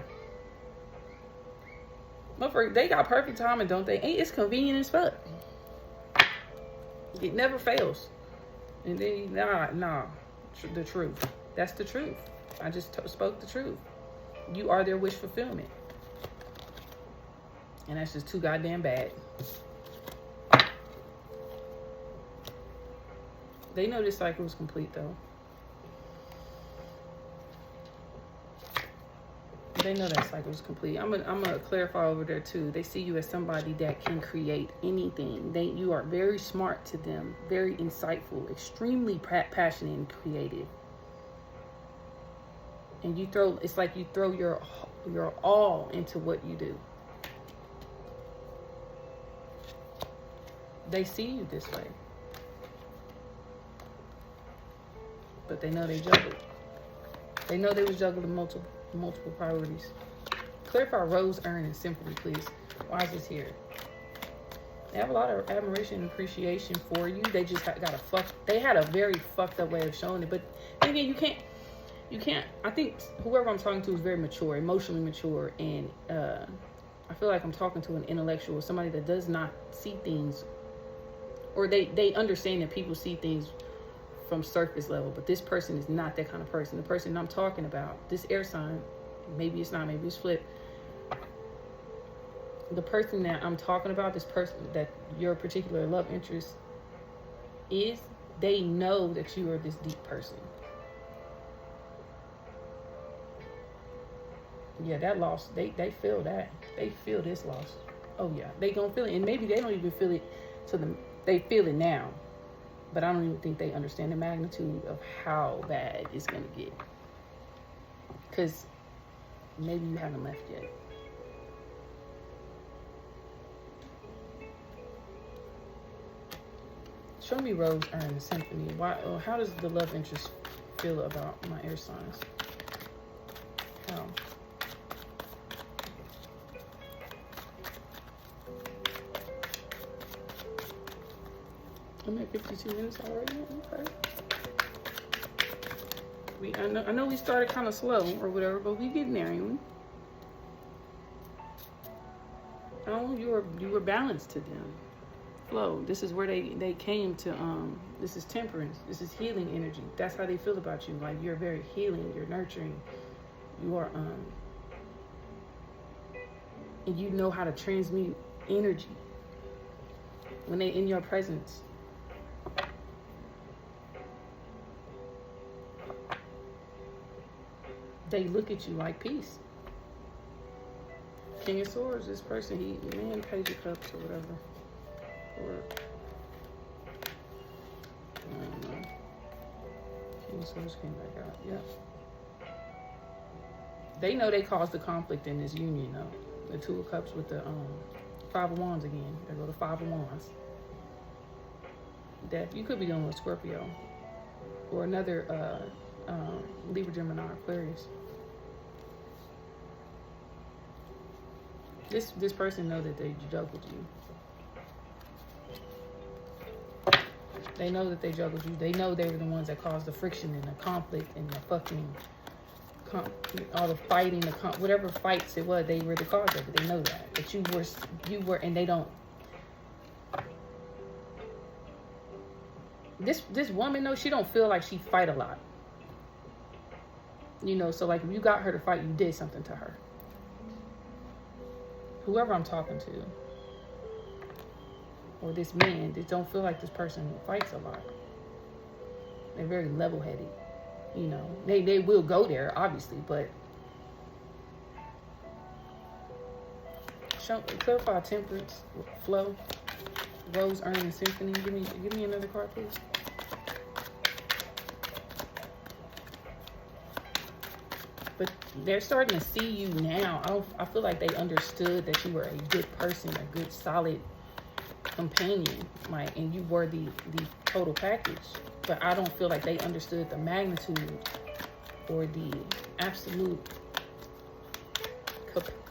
Motherfucker, they got perfect timing, don't they? It's convenient as fuck. It never fails. And they, nah. The truth. That's the truth. I just spoke the truth. You are their wish fulfillment. And that's just too goddamn bad. They know this cycle is complete, though. They know that cycle is complete. I'm gonna clarify over there too. They see you as somebody that can create anything. You are very smart to them, very insightful, extremely passionate and creative. And it's like you throw your all into what you do. They see you this way, but they know they juggle. They know they was juggling multiple priorities. Clarify Rose, Earn, and Symphony, please. Why is this here? They have a lot of admiration and appreciation for you. They just they had a very fucked up way of showing it. But again, you can't. I think whoever I'm talking to is very mature, emotionally mature, and I feel like I'm talking to an intellectual, somebody that does not see things, or they understand that people see things from surface level, but this person is not that kind of person. The person I'm talking about, this air sign, maybe it's not, maybe it's flipped. The person that I'm talking about, this person that your particular love interest is, they know that you are this deep person. Yeah, that loss, they feel that. They feel this loss. Oh yeah, they gonna feel it, and maybe they don't even feel it they feel it now. But I don't even think they understand the magnitude of how bad it's going to get. Because maybe you haven't left yet. Show me Rose, Earn, and Symphony. How does the love interest feel about my air signs? How? I'm at 52 minutes already. Okay. I know we started kind of slow or whatever, but we getting there, ain't we? Oh, you were balanced to them. Flow. This is where they came to. This is temperance. This is healing energy. That's how they feel about you. Like, you're very healing. You're nurturing. You are and you know how to transmute energy when they in your presence. They look at you like peace. King of Swords, this person, Page of Cups or whatever. Or, I don't know. King of Swords came back out, yeah. They know they caused the conflict in this union, though. The Two of Cups with the Five of Wands again. There go the Five of Wands. Death. You could be dealing with Scorpio. Or another Libra, Gemini, Aquarius. This person know that they juggled you. They know that they juggled you. They know they were the ones that caused the friction and the conflict and the fucking all the fighting, whatever fights it was. They were the cause of it. They know that. But you were, and they don't. This woman, though, she don't feel like she fight a lot. You know, so like if you got her to fight, you did something to her. Whoever I'm talking to, or this man, they don't feel like this person fights a lot. They're very level-headed. You know, they will go there, obviously, but clarify temperance, flow, Rose, Earn, and Symphony. Give me another card, please. But they're starting to see you now. I feel like they understood that you were a good person, a good, solid companion, like, and you were the total package. But I don't feel like they understood the magnitude or the absolute.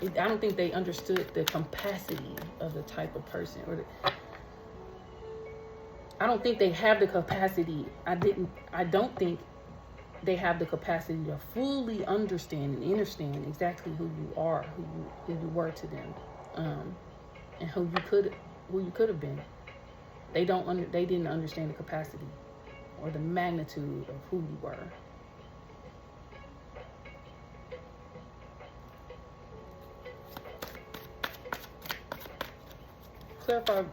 I don't think they understood the capacity of the type of person, I don't think they have the capacity. I don't think they have the capacity to fully understand and understand exactly who you are, who you were to them, and who you could have been. They didn't understand the capacity or the magnitude of who you were. Clarify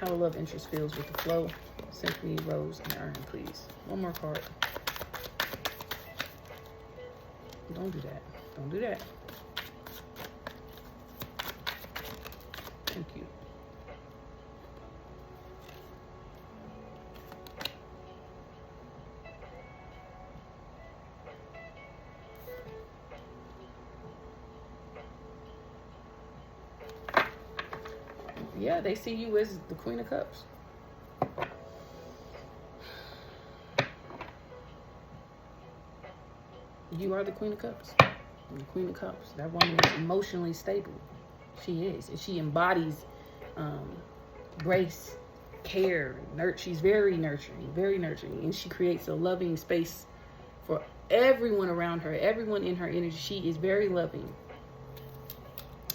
how a love interest feels with the flow, Symphony, Rose, and Earn, please. One more card. Don't do that. Don't do that. Thank you. Yeah, they see you as the Queen of Cups. You are the Queen of Cups. The Queen of Cups. That woman is emotionally stable. She is. And she embodies grace, care, she's very nurturing, and she creates a loving space for everyone around her, everyone in her energy. She is very loving,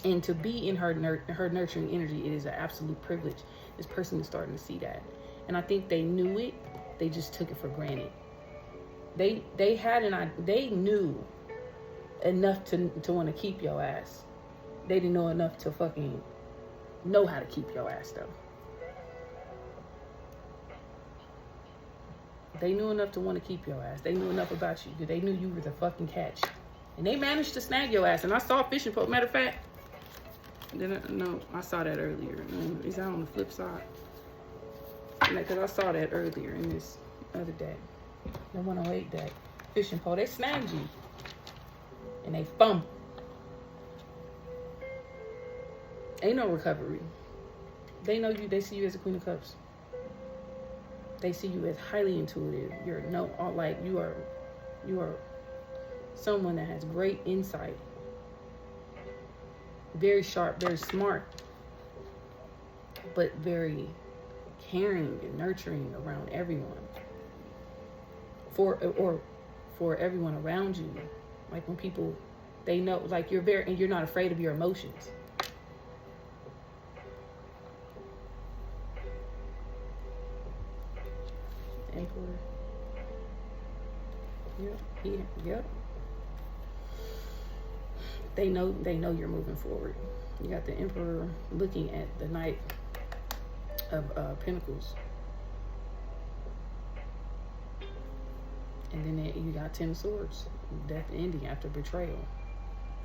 and to be in her nurturing energy, it is an absolute privilege. This person is starting to see that, and I think they knew it. They just took it for granted. They knew enough to want to keep your ass. They didn't know enough to fucking know how to keep your ass though. They knew enough to want to keep your ass. They knew enough about you. They knew you were the fucking catch. And they managed to snag your ass. And I saw fishing pole. Matter of fact, no, I saw that earlier. Is that on the flip side? Because I saw that earlier in this other day. The 108 deck. Fishing pole. They snagged you. And they fumbled. Ain't no recovery. They know you. They see you as a Queen of Cups. They see you as highly intuitive. You are someone that has great insight. Very sharp, very smart, but very caring and nurturing around everyone. For everyone around you. Like when people, they know, like and you're not afraid of your emotions. Emperor. Yep. They know you're moving forward. You got the Emperor looking at the Knight of Pentacles. And then you got 10 Swords. Death ending after betrayal.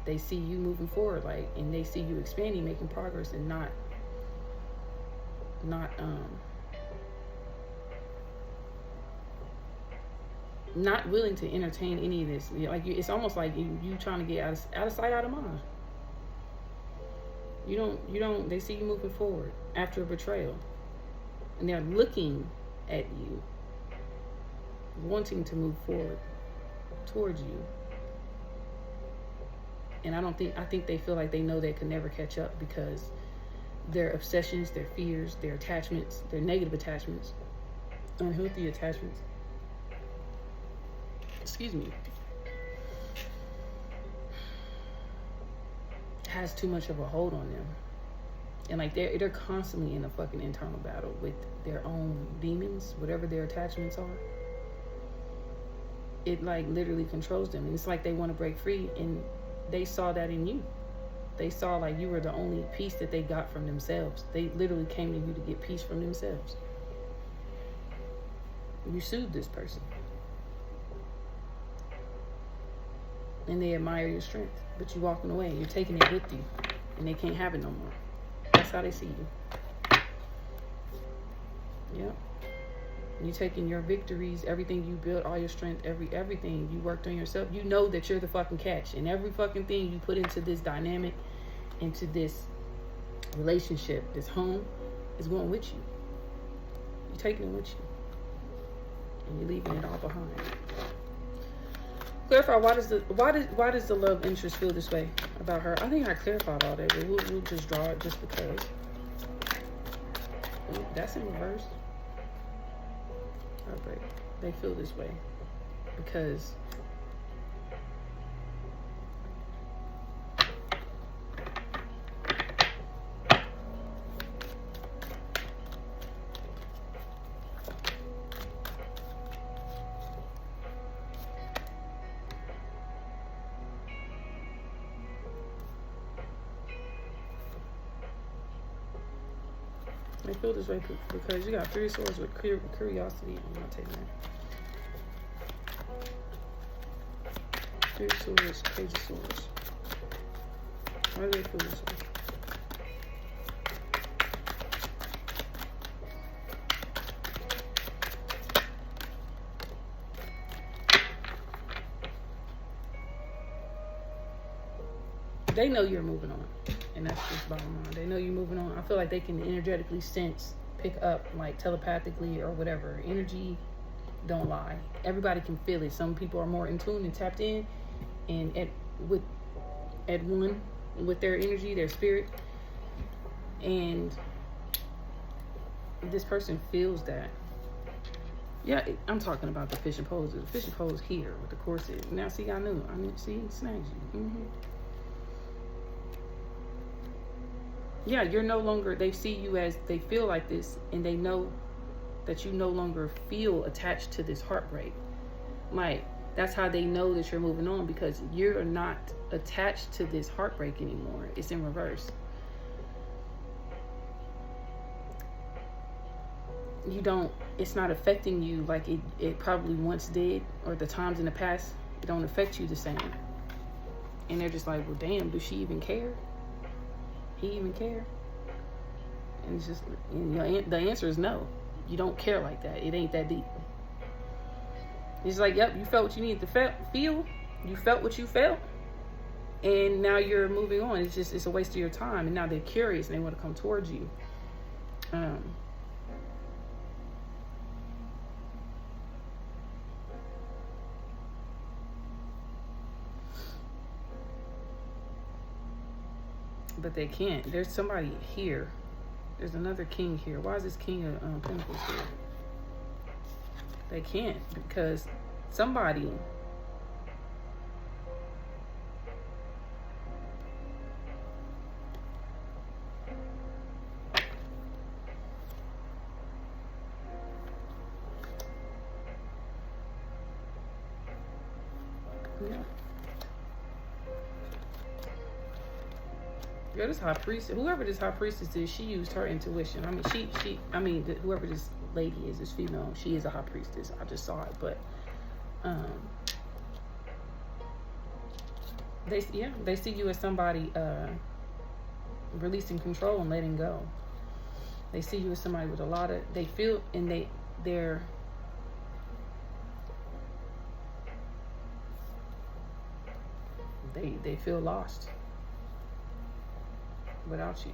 They see you moving forward, and they see you expanding, making progress, and not willing to entertain any of this. It's almost like you trying to get out of sight, out of mind. You don't. They see you moving forward after a betrayal, and they're looking at you, wanting to move forward towards you. And I think they feel like they know they could never catch up because their obsessions, their fears, their attachments, their negative attachments, unhealthy attachments, has too much of a hold on them. And they're constantly in a fucking internal battle with their own demons, whatever their attachments are. It literally controls them. And it's like they want to break free, and they saw that in you. They saw you were the only peace that they got from themselves. They literally came to you to get peace from themselves. You soothed this person. And they admire your strength, but you're walking away. You're taking it with you, and they can't have it no more. That's how they see you. Yep. You taking your victories, everything you built, all your strength, everything you worked on yourself. You know that you're the fucking catch, and every fucking thing you put into this dynamic, into this relationship, this home, is going with you. You're taking it with you, and you're leaving it all behind. Clarify, why does the love interest feel this way about her? I think I clarified all that, but we'll just draw it just because. Ooh, that's in reverse. Heartbreak. They feel this way because they feel this way because you got 3 swords with curiosity. I'm not taking that. Page of Swords, Page of Swords. Why do they feel this way? They know you're moving on, and that's just bottom line. They know you're moving on. I feel like they can energetically sense, pick up, like telepathically or whatever. Energy don't lie. Everybody can feel it. Some people are more in tune and tapped in, and at one with their energy, their spirit, and this person feels that. Yeah, I'm talking about the fishing poles. The fishing poles here with the corset. Now, see, I knew. See, it snags you. Yeah, you're no longer, they see you as, they feel like this, and they know that you no longer feel attached to this heartbreak. Like, that's how they know that you're moving on, because you're not attached to this heartbreak anymore. It's in reverse. You don't, it's not affecting you like it probably once did, or the times in the past. It don't affect you the same. And they're just like, well, damn, does she even care? He even care? And it's just, the answer is no. You don't care like that. It ain't that deep. It's like, yep, you felt what you needed to feel. You felt what you felt, and now you're moving on. It's just, it's a waste of your time. And now they're curious and they want to come towards you. But they can't. There's somebody here. There's another king here. Why is this king of pentacles here? They can't, because somebody Yo, this high priest, whoever this high priestess is, she used her intuition. I mean, whoever this lady is, this female, she is a high priestess. I just saw it, but they see you as somebody releasing control and letting go. They see you as somebody with a lot of, they feel, and they feel lost without you,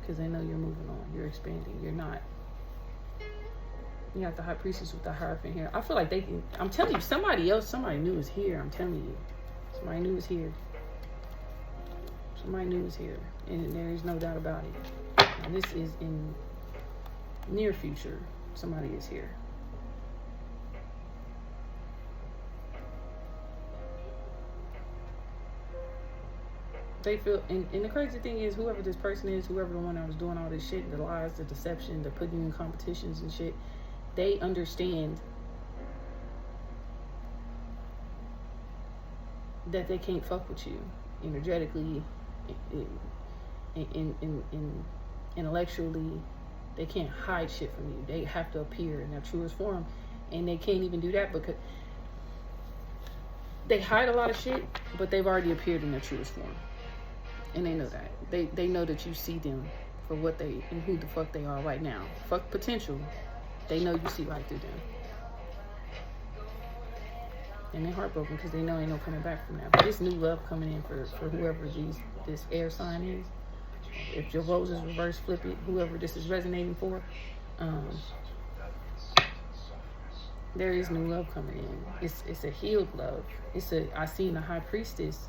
because they know you're moving on, you're expanding, you're not. You got the high priestess with the hierophant here. I feel like they can, I'm telling you, somebody new is here. I'm telling you, somebody new is here. Somebody new is here, and there is no doubt about it. And this is in near future. Somebody is here. They feel, and the crazy thing is, whoever this person is, whoever the one that was doing all this shit, the lies, the deception, the putting you in competitions and shit, they understand that they can't fuck with you energetically, intellectually. They can't hide shit from you. They have to appear in their truest form, and they can't even do that because they hide a lot of shit, but they've already appeared in their truest form. And they know that. They know that you see them for what they and who the fuck they are right now. Fuck potential. They know you see right through them. And they're heartbroken because they know ain't no coming back from that. But this new love coming in for whoever this air sign is. If your rose is reverse, flip it. Whoever this is resonating for. There is new love coming in. It's a healed love. I seen the high priestess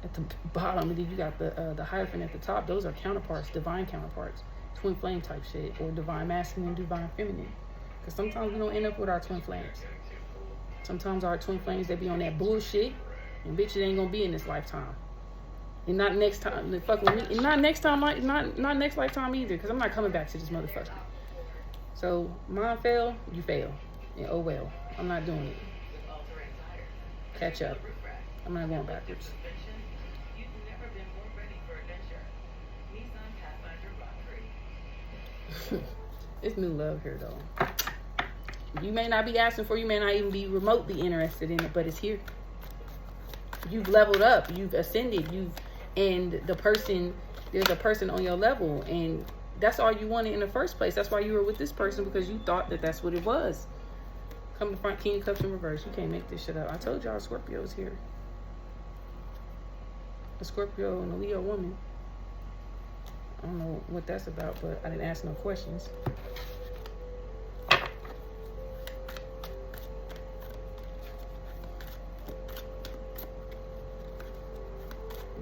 at the bottom, and then you got the hierophant at the top. Those are counterparts, divine counterparts, twin flame type shit, or divine masculine, divine feminine. Because sometimes we don't end up with our twin flames. Sometimes our twin flames, they be on that bullshit, and bitch, it ain't gonna be in this lifetime, and not next time. They fuck with me, and not next time, not next lifetime either. Because I'm not coming back to this motherfucker. So mine fail, you fail, and oh well, I'm not doing it. Catch up. I'm not going backwards. It's new love here though. You may not be asking for, you may not even be remotely interested in it, but it's here. You've leveled up, you've ascended, and there's a person on your level, and that's all you wanted in the first place. That's why you were with this person, because you thought that that's what it was. Come to front, King of Cups in reverse. You can't make this shit up. I told y'all Scorpio's here. A Scorpio and a Leo woman. I don't know what that's about, but I didn't ask no questions.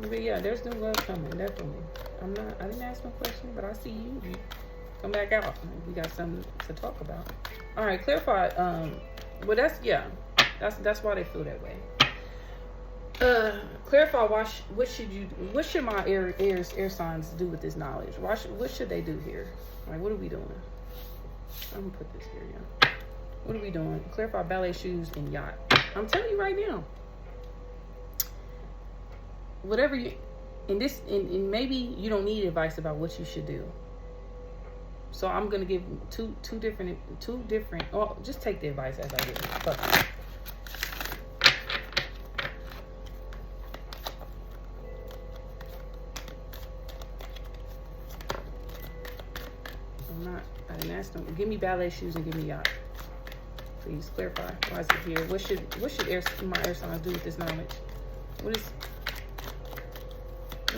But yeah, there's new love coming, definitely. I didn't ask no question, but I see you. Come back out. We got something to talk about. All right, clarify. Well, that's why they feel that way. Clarify. What should my air signs do with this knowledge? What should they do here? Like, what are we doing? I'm gonna put this here, yeah. What are we doing? Clarify ballet shoes and yacht. I'm telling you right now. Whatever you, and maybe you don't need advice about what you should do. So I'm gonna give two different. Oh, just take the advice as I give it. Fuck it. I didn't ask them. Give me ballet shoes and give me yacht. Please clarify. Why is it here? What should my air signs do with this knowledge? What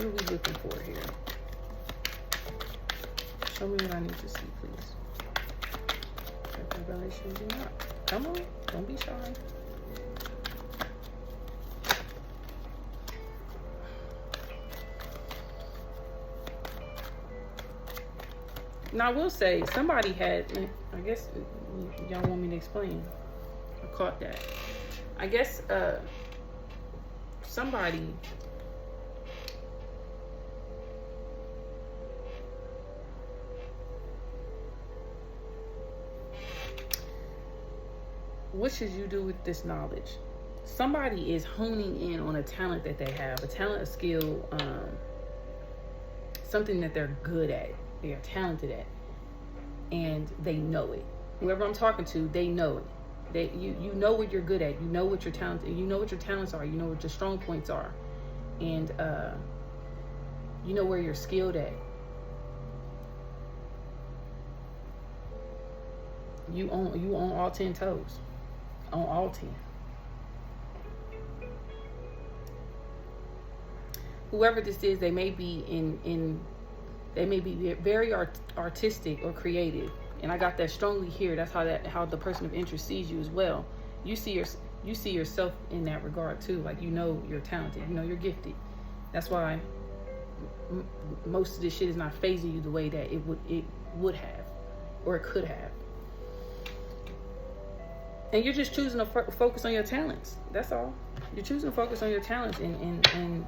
are we looking for here? Show me what I need to see, please. Ballet shoes and yacht. Come on, don't be shy. Now I will say, somebody had, I guess y'all want me to explain. I caught that. I guess somebody what should you do with this knowledge? Somebody is honing in on a talent that they have, a talent, a skill, something that they're good at. They are talented at, and they know it. Whoever I'm talking to, they know it. You know what you're good at. You know what your talent. You know what your talents are. You know what your strong points are, and you know where you're skilled at. You own all 10 toes, on all 10. Whoever this is, they may be they may be very artistic or creative, and I got that strongly here. That's how the person of interest sees you as well. You see yourself in that regard too. Like, you know you're talented, you know you're gifted. That's why most of this shit is not phasing you the way that it would have, or it could have. And you're just choosing to focus on your talents. That's all. You're choosing to focus on your talents, and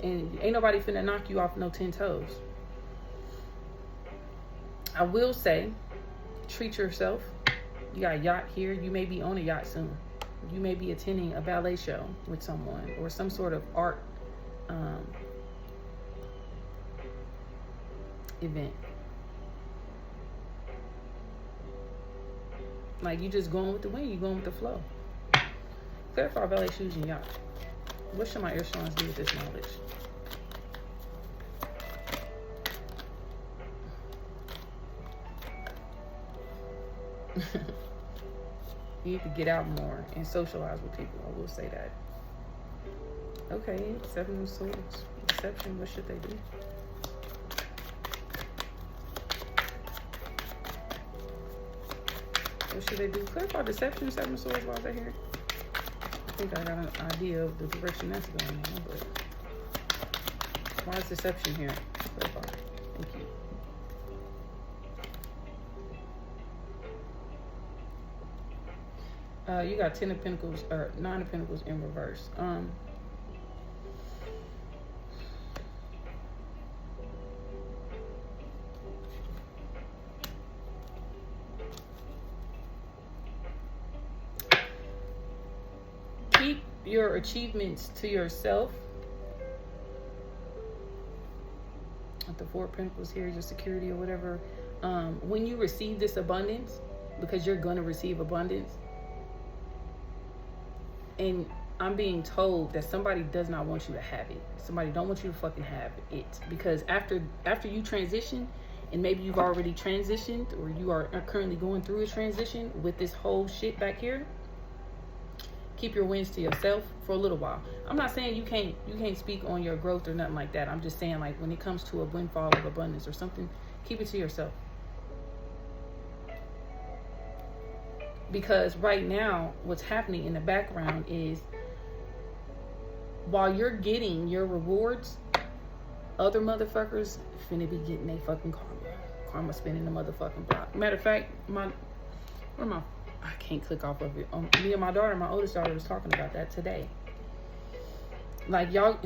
ain't nobody finna knock you off no 10 toes. I will say, treat yourself. You got a yacht here. You may be on a yacht soon. You may be attending a ballet show with someone, or some sort of art event. Like, you just going with the wind. You going with the flow. Clarify ballet shoes and yacht. What should my air signs do with this knowledge? You need to get out more and socialize with people. I will say that. Okay, 7 of Swords. Deception. What should they do? What should they do? Clarify deception. 7 of Swords. While they're here, I think I got an idea of the direction that's going on. But why is deception here? Clarify. Thank you. You got 10 of Pentacles, or 9 of Pentacles in reverse. Keep your achievements to yourself. With the 4 of Pentacles here, your security or whatever. When you receive this abundance, because you're going to receive abundance. And I'm being told that somebody does not want you to have it. Somebody don't want you to fucking have it. Because after you transition, and maybe you've already transitioned, or you are currently going through a transition with this whole shit back here, keep your wins to yourself for a little while. I'm not saying you can't speak on your growth or nothing like that. I'm just saying, like, when it comes to a windfall of abundance or something, keep it to yourself. Because right now, what's happening in the background is, while you're getting your rewards, other motherfuckers finna be getting their fucking karma. Karma spinning the motherfucking block. Matter of fact, I can't click off of it. Me and my daughter, my oldest daughter, was talking about that today. Like, y'all,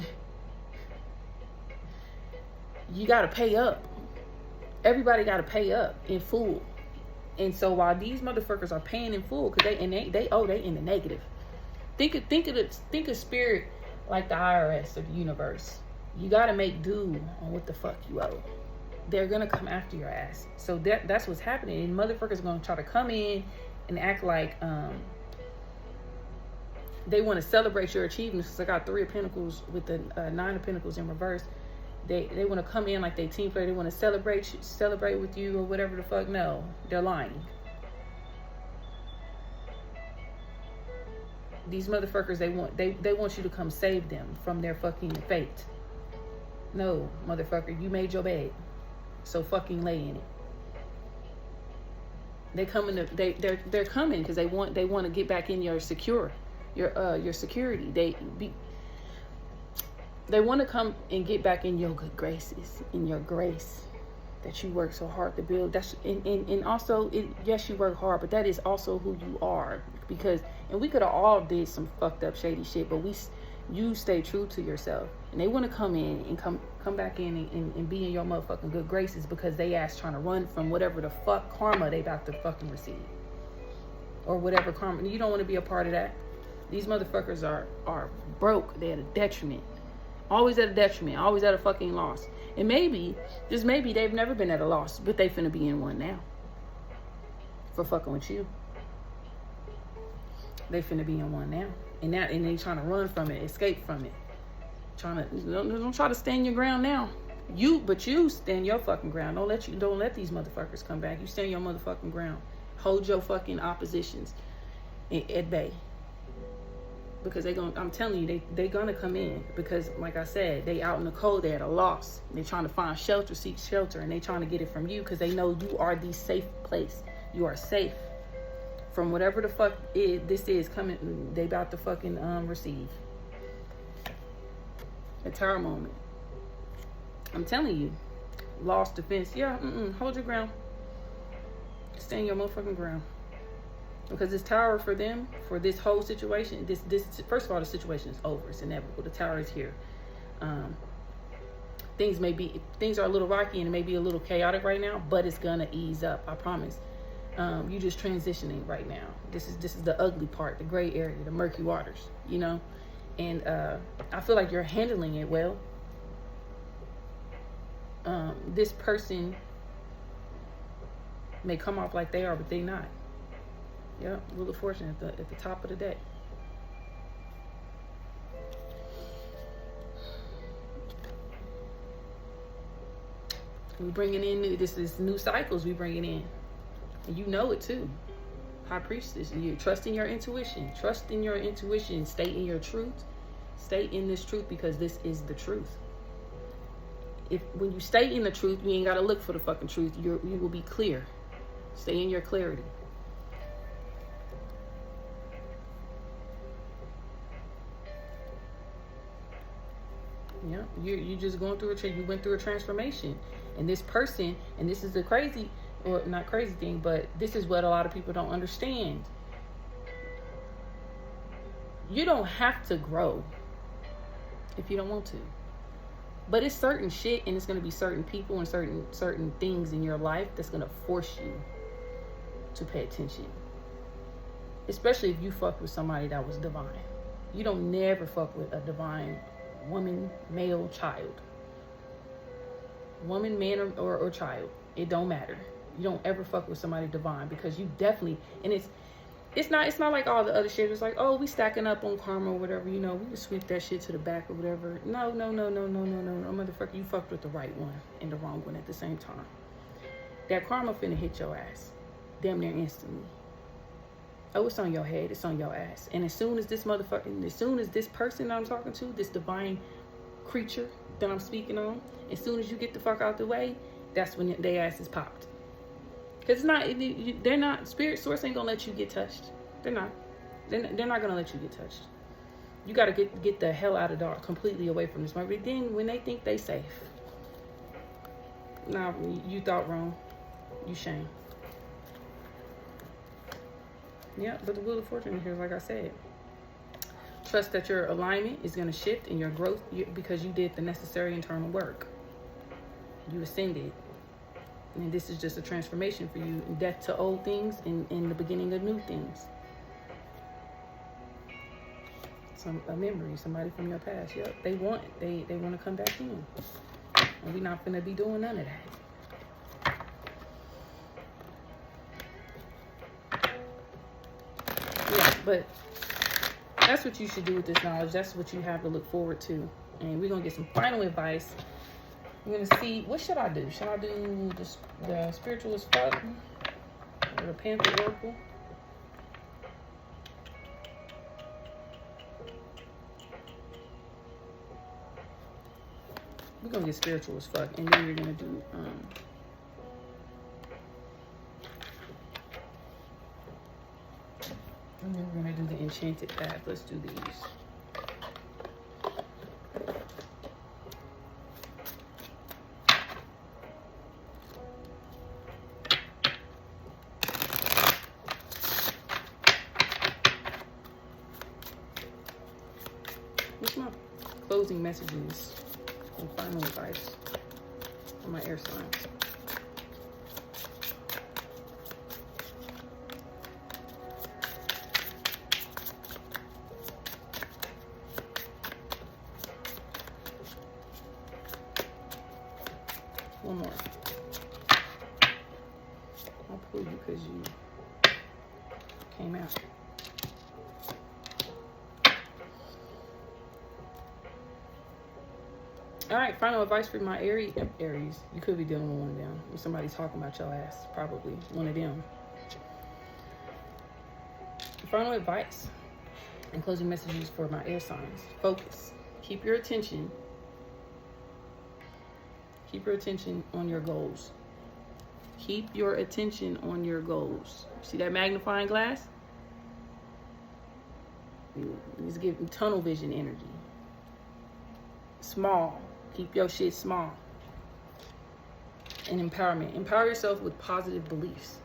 you gotta pay up. Everybody gotta pay up in full. And so while these motherfuckers are paying in full, cause they in the negative. Think of spirit like the IRS of the universe. You gotta make due on what the fuck you owe. They're gonna come after your ass. So that's what's happening. And motherfuckers are gonna try to come in and act like they want to celebrate your achievements. Because I got 3 of Pentacles with the 9 of Pentacles in reverse. They want to come in like they team player. They want to celebrate with you or whatever the fuck. No, they're lying. These motherfuckers, they want you to come save them from their fucking fate. No, motherfucker, you made your bed, so fucking lay in it. They're coming because they want to get back in your security. They want to come and get back in your good graces, in your grace that you work so hard to build. That's and also, yes, you work hard, but that is also who you are. And we could have all did some fucked up shady shit, but you stay true to yourself. And they want to come in and come back in and be in your motherfucking good graces because they ass trying to run from whatever the fuck karma they about to fucking receive. Or whatever karma. You don't want to be a part of that. These motherfuckers are broke. They're at a detriment. Always at a detriment. Always at a fucking loss. And maybe, just maybe, they've never been at a loss, but they finna be in one now. For fucking with you. They finna be in one now. And they trying to run from it, escape from it. Don't try to stand your ground now. But you stand your fucking ground. Don't let these motherfuckers come back. You stand your motherfucking ground. Hold your fucking oppositions at bay. Because I'm telling you, they gonna come in. Because like I said, they out in the cold, they at a loss. They trying to find shelter, seek shelter, and they trying to get it from you because they know you are the safe place. You are safe from whatever the fuck this is coming. They about to fucking receive. A Tower moment. I'm telling you, lost defense. Yeah, hold your ground. Stand your motherfucking ground. Because this Tower for them, for this whole situation, this first of all, the situation is over. It's inevitable. The Tower is here. Things are a little rocky and it may be a little chaotic right now, but it's gonna ease up. I promise. You just transitioning right now. This is the ugly part, the gray area, the murky waters. You know, and I feel like you're handling it well. This person may come off like they are, but they not. Yeah, Wheel of Fortune at the top of the deck. We bringing in this is new cycles. We bringing in, and you know it too. High Priestess, you trust in your intuition. Trust in your intuition. Stay in your truth. Stay in this truth because this is the truth. When you stay in the truth, you ain't gotta look for the fucking truth. You will be clear. Stay in your clarity. Yeah, you just going through you went through a transformation, and this person, and this is the crazy, or not crazy thing, but this is what a lot of people don't understand. You don't have to grow if you don't want to, but it's certain shit, and it's gonna be certain people and certain things in your life that's gonna force you to pay attention. Especially if you fuck with somebody that was divine. You don't never fuck with a divine woman, male, child. Woman, man, or child. It don't matter. You don't ever fuck with somebody divine, because you definitely, and it's not like all the other shit. It's like, oh, we stacking up on karma or whatever, you know, we can sweep that shit to the back or whatever. No, motherfucker, you fucked with the right one and the wrong one at the same time. That karma finna hit your ass damn near instantly. Oh, it's on your head, it's on your ass. And as soon as this person I'm talking to, this divine creature that I'm speaking on, as soon as you get the fuck out the way, that's when their ass is popped. Because they're not, spirit source ain't gonna let you get touched. They're not gonna let you get touched. You gotta get the hell out of the dark, completely away from this. But then when they think they safe, nah, you thought wrong. You shame. Yeah, but the Wheel of Fortune here, like I said, trust that your alignment is gonna shift and your growth, because you did the necessary internal work. You ascended. And this is just a transformation for you. Death to old things and the beginning of new things. A memory, somebody from your past. Yep, they want to come back in. And we're not going to be doing none of that. Yeah, but that's what you should do with this knowledge. That's what you have to look forward to. And we're going to get some final advice. We're going to see, what should I do? Should I do the spiritual as fuck? Or the Panther Oracle? We're going to get spiritual as fuck. And then we're going to do, and then we're going to do the Enchanted Path. Let's do these. What's my closing messages and final advice for my air signs? One more. I'll pull you because you came out. All right, final advice for my Aries. You could be dealing with one of them. Or somebody talking about your ass. Probably one of them. Final advice and closing messages for my air signs. Focus. Keep your attention. Keep your attention on your goals. Keep your attention on your goals. See that magnifying glass? It's giving tunnel vision energy. Small. Keep your shit small. And empowerment. Empower yourself with positive beliefs.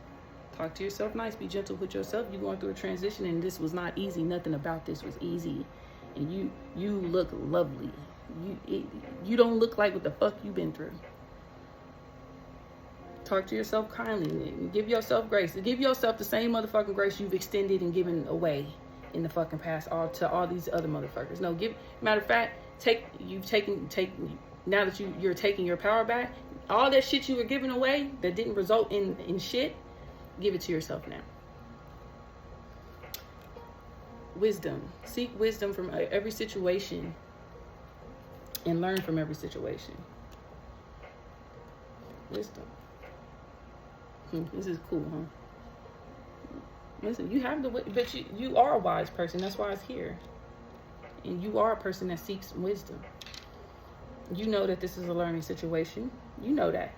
Talk to yourself nice. Be gentle with yourself. You're going through a transition and this was not easy. Nothing about this was easy. And you look lovely. You don't look like what the fuck you've been through. Talk to yourself kindly. Give yourself grace. Give yourself the same motherfucking grace you've extended and given away in the fucking past to all these other motherfuckers. No, matter of fact, now that you're taking your power back, all that shit you were giving away that didn't result in shit, give it to yourself now. Wisdom. Seek wisdom from every situation and learn from every situation. Wisdom. This is cool, huh? Listen, you have but you are a wise person. That's why it's here. And you are a person that seeks wisdom. You know that this is a learning situation. You know that.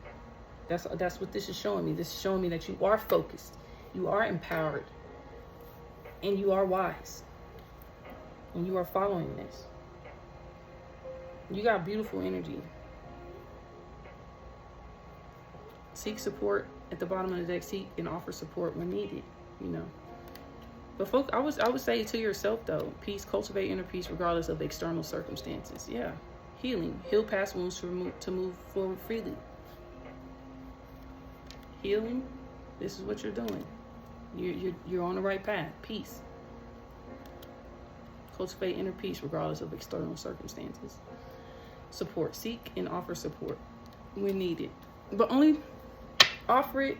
That's what this is showing me. This is showing me that you are focused. You are empowered. And you are wise. And you are following this. You got beautiful energy. Seek support at the bottom of the deck. Seek and offer support when needed, you know. But folks, I would say to yourself though, peace, cultivate inner peace regardless of external circumstances. Yeah. Healing. Heal past wounds to move forward freely. Healing. This is what you're doing. You're on the right path. Peace. Cultivate inner peace regardless of external circumstances. Support. Seek and offer support when needed. But only offer it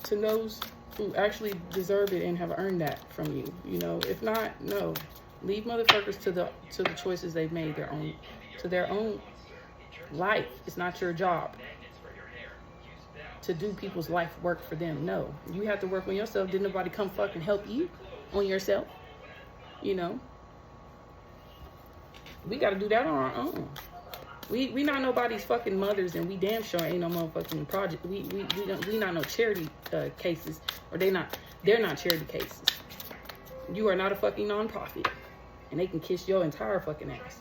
to those who actually deserve it and have earned that from you. You know, if not, no. Leave motherfuckers to the choices they've made, to their own life. It's not your job to do people's life work for them. No, you have to work on yourself. Did nobody come fucking help you on yourself? You know, we got to do that on our own. We not nobody's fucking mothers, and we damn sure ain't no motherfucking project. We not no charity cases, or they're not charity cases. You are not a fucking nonprofit, and they can kiss your entire fucking ass.